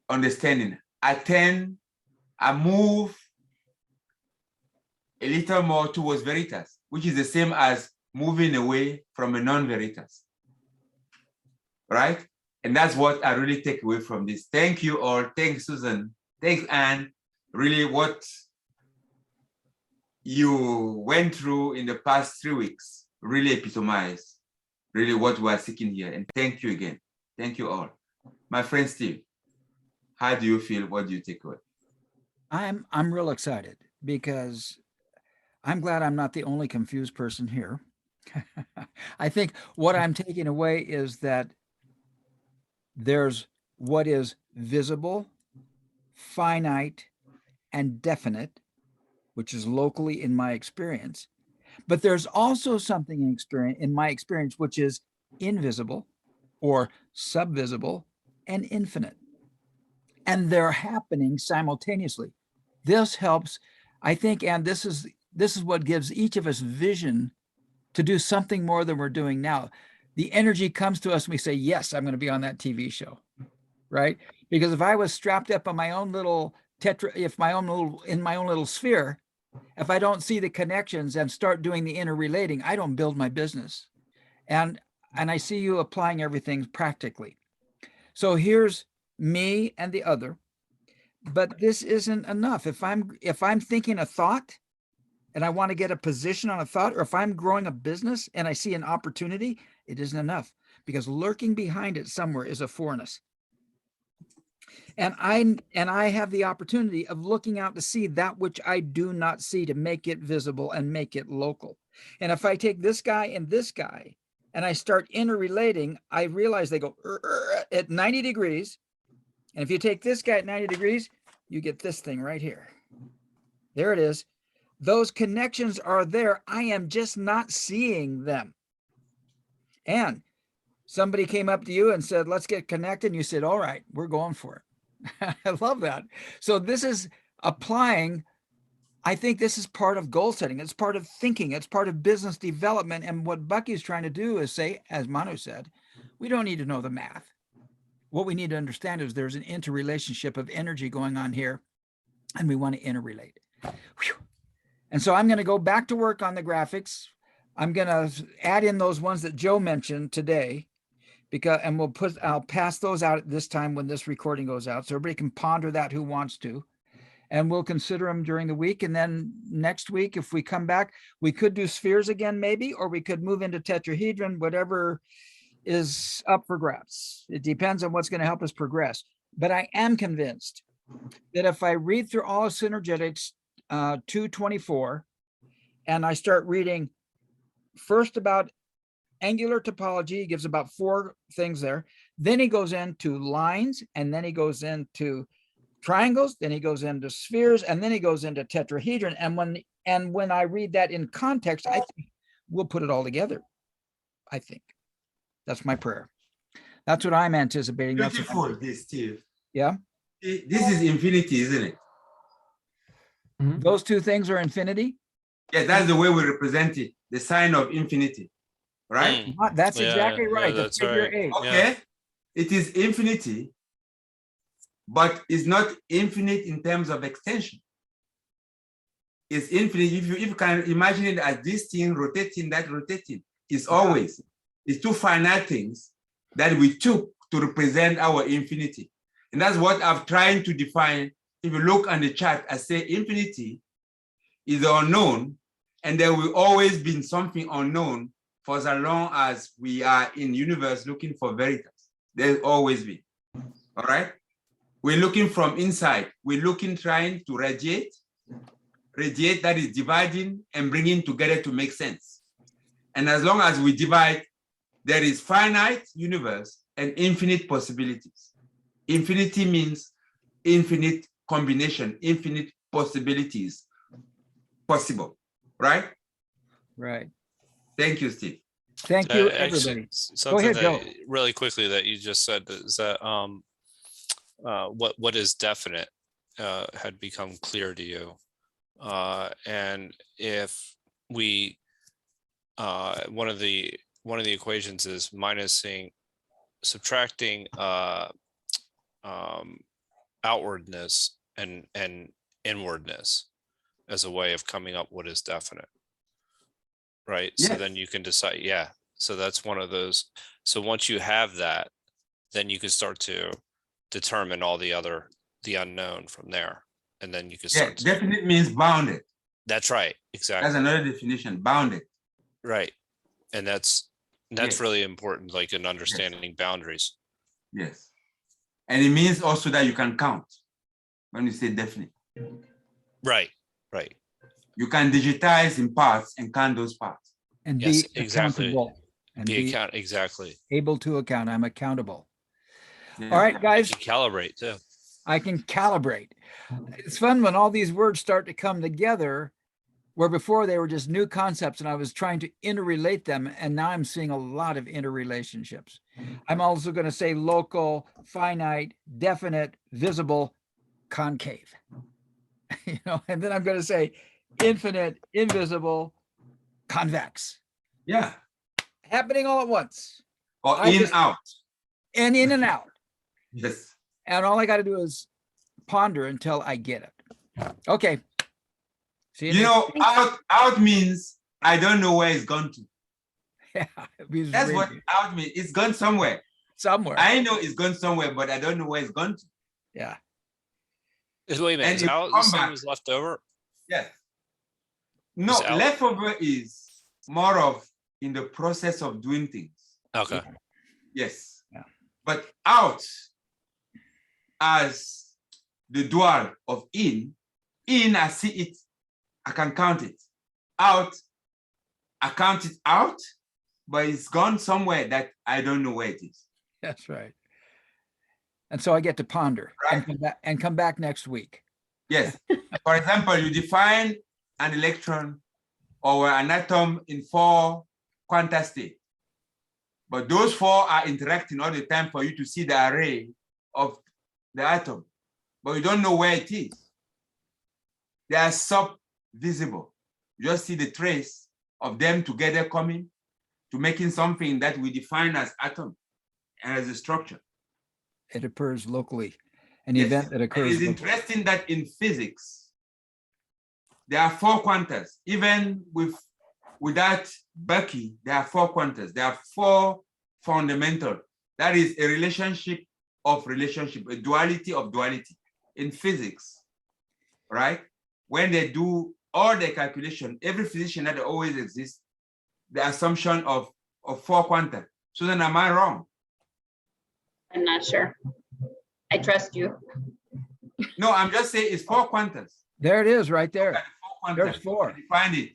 understanding. I move a little more towards veritas, which is the same as moving away from a non-veritas, right? And that's what I really take away from this. Thank you all. Thanks, Susan. Thanks, Anne. Really, what you went through in the past 3 weeks really epitomized really what we are seeking here. And thank you again. Thank you all. My friend Steve, how do you feel? What do you take away? I'm real excited because I'm glad I'm not the only confused person here. I think what I'm taking away is that there's what is visible, finite, and definite, which is locally in my experience. But there's also something in my experience, which is invisible or subvisible and infinite. And they're happening simultaneously. This helps, I think, and this is what gives each of us vision to do something more than we're doing now. The energy comes to us and we say, yes, I'm going to be on that TV show, right? Because if I was strapped up on my own little in my own little sphere, if I don't see the connections and start doing the interrelating, I don't build my business. And I see you applying everything practically. So here's me and the other, but this isn't enough. If I'm thinking a thought and I want to get a position on a thought, or if I'm growing a business and I see an opportunity, it isn't enough, because lurking behind it somewhere is a foreignness. And I have the opportunity of looking out to see that which I do not see, to make it visible and make it local. And if I take this guy and I start interrelating, I realize they go at 90 degrees. And if you take this guy at 90 degrees, you get this thing right here. There it is. Those connections are there. I am just not seeing them. And somebody came up to you and said, let's get connected. And you said, all right, we're going for it. I love that. So this is applying I think this is part of goal setting. It's part of thinking. It's part of business development. And what Bucky's trying to do is say, as Manu said, we don't need to know the math. What we need to understand is there's an interrelationship of energy going on here, and we want to interrelate. Whew. And so I'm going to go back to work on the graphics. I'm going to add in those ones that Joe mentioned today, because, and I'll pass those out at this time when this recording goes out, so everybody can ponder that who wants to. And we'll consider them during the week. And then next week, if we come back, we could do spheres again, maybe, or we could move into tetrahedron, whatever is up for grabs. It depends on what's going to help us progress. But I am convinced that if I read through all of Synergetics 224, and I start reading first about angular topology, he gives about 4 things there. Then he goes into lines, and then he goes into triangles, then he goes into spheres, and then he goes into tetrahedron. And when I read that in context, I think we'll put it all together. I think that's my prayer. That's what I'm anticipating. Beautiful, this, Steve. Yeah. This is infinity, isn't it? Those 2 things are infinity. Yeah, that's the way we represent it. The sign of infinity, right? That's exactly right. Yeah, The that's figure right. 8. Okay, it is infinity, but it's not infinite in terms of extension. It's infinite. If you can imagine it as this thing rotating, that rotating, it's always, it's 2 finite things that we took to represent our infinity. And that's what I'm trying to define. If you look on the chart, I say infinity is the unknown, and there will always be something unknown for as long as we are in universe looking for veritas. There's always been, all right? We're looking from inside. We're looking, trying to radiate, that is dividing and bringing together to make sense. And as long as we divide, there is finite universe and infinite possibilities. Infinity means infinite combination, infinite possibilities possible, right? Right. Thank you, Steve. Thank you, everybody. Something ahead, that Joe. really quickly that you just said is that what is definite had become clear to you, and if we one of the equations is subtracting outwardness and inwardness as a way of coming up what is definite, right? Yes. So then you can decide, so that's one of those. So once you have that, then you can start to determine all the unknown from there, and then you can start. Definite means bounded. That's right, exactly. That's another definition, bounded. Right, and that's Yes. really important, like in understanding boundaries. Yes. And it means also that you can count when you say definite. Right. You can digitize in parts and count those parts. And Yes, be exactly. accountable. And be Exactly. able to account. I'm accountable. Yeah. All right, guys. You calibrate too. I can calibrate. It's fun when all these words start to come together, where before they were just new concepts and I was trying to interrelate them. And now I'm seeing a lot of interrelationships. I'm also going to say local, finite, definite, visible, concave. And then I'm going to say infinite, invisible, convex. Yeah. Happening all at once. Or in, out. And in and out. Yes. And all I got to do is ponder until I get it. Okay. See You know, out means I don't know where it's gone to. Yeah, That's what out means. It's gone somewhere. Somewhere. I know it's gone somewhere, but I don't know where it's gone to. Yeah. Wait a minute, And is you out come the same back. as left over? Yes. No, Is out- leftover is more of in the process of doing things. Okay. Yes. Yeah. But out as the dual of in, I see it, I can count it. Out, I count it out, but it's gone somewhere that I don't know where it is. That's right. And so I get to ponder Right. and come back next week. Yes. For example, you define an electron or an atom in 4 quanta states. But those 4 are interacting all the time for you to see the array of the atom. But you don't know where it is. There are visible. You just see the trace of them together coming to making something that we define as atom and as a structure. It occurs locally, an Yes. event that And occurs. it's locally. interesting that in physics, there are 4 quantas. Even without Bucky, there are 4 quantas. There are 4 fundamental. That is a relationship of relationship, a duality of duality in physics, right? When they do all the calculation, every physician that always exists, the assumption of 4 quanta. So then am I wrong? I'm not sure. I trust you. No, I'm just saying it's 4 quantas. There it is, right there. 4 There's quantas. 4. They defined it.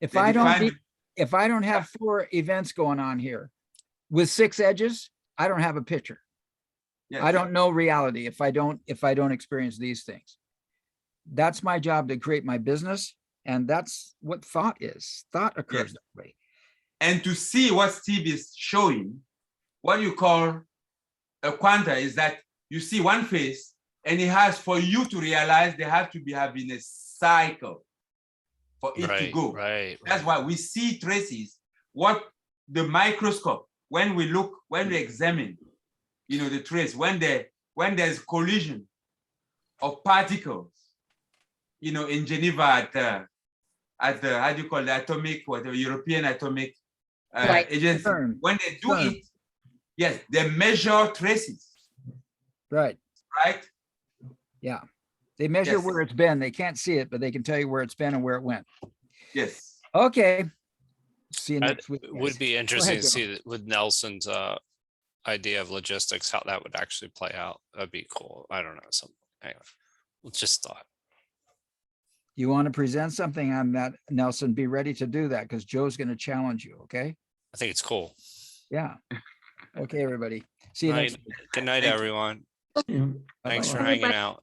If They I don't defined be, if I don't have 4 events going on here with 6 edges, I don't have a picture. Yes. I don't know reality if I don't experience these things. That's my job to create my business, and that's what thought is. Thought occurs Yes. that way. And to see what Steve is showing, what you call a quanta is that you see one face, and it has, for you to realize, they have to be having a cycle for it to go. Right. That's why we see traces. What the microscope, when we look, when we examine, you know, the trace, when there's collision of particles, you know, in Geneva at the how do you call the atomic, whatever, European Atomic Right. Agency, CERN. when they do CERN. it, yes, they measure traces, Right. right? Yeah. They measure Yes. where it's been. They can't see it, but they can tell you where it's been and where it went. Yes. Okay. See you It next week. would guys. be interesting to Joe. see that with Nelson's idea of logistics, how that would actually play out. That'd be cool. I don't know. Anyway, just thought. You want to present something on that, Nelson, be ready to do that because Joe's going to challenge you. Okay. I think it's cool. Yeah. Okay, everybody. See you Night. next week. Good night, Thank you. everyone. Yeah. Thanks for Bye-bye. hanging out.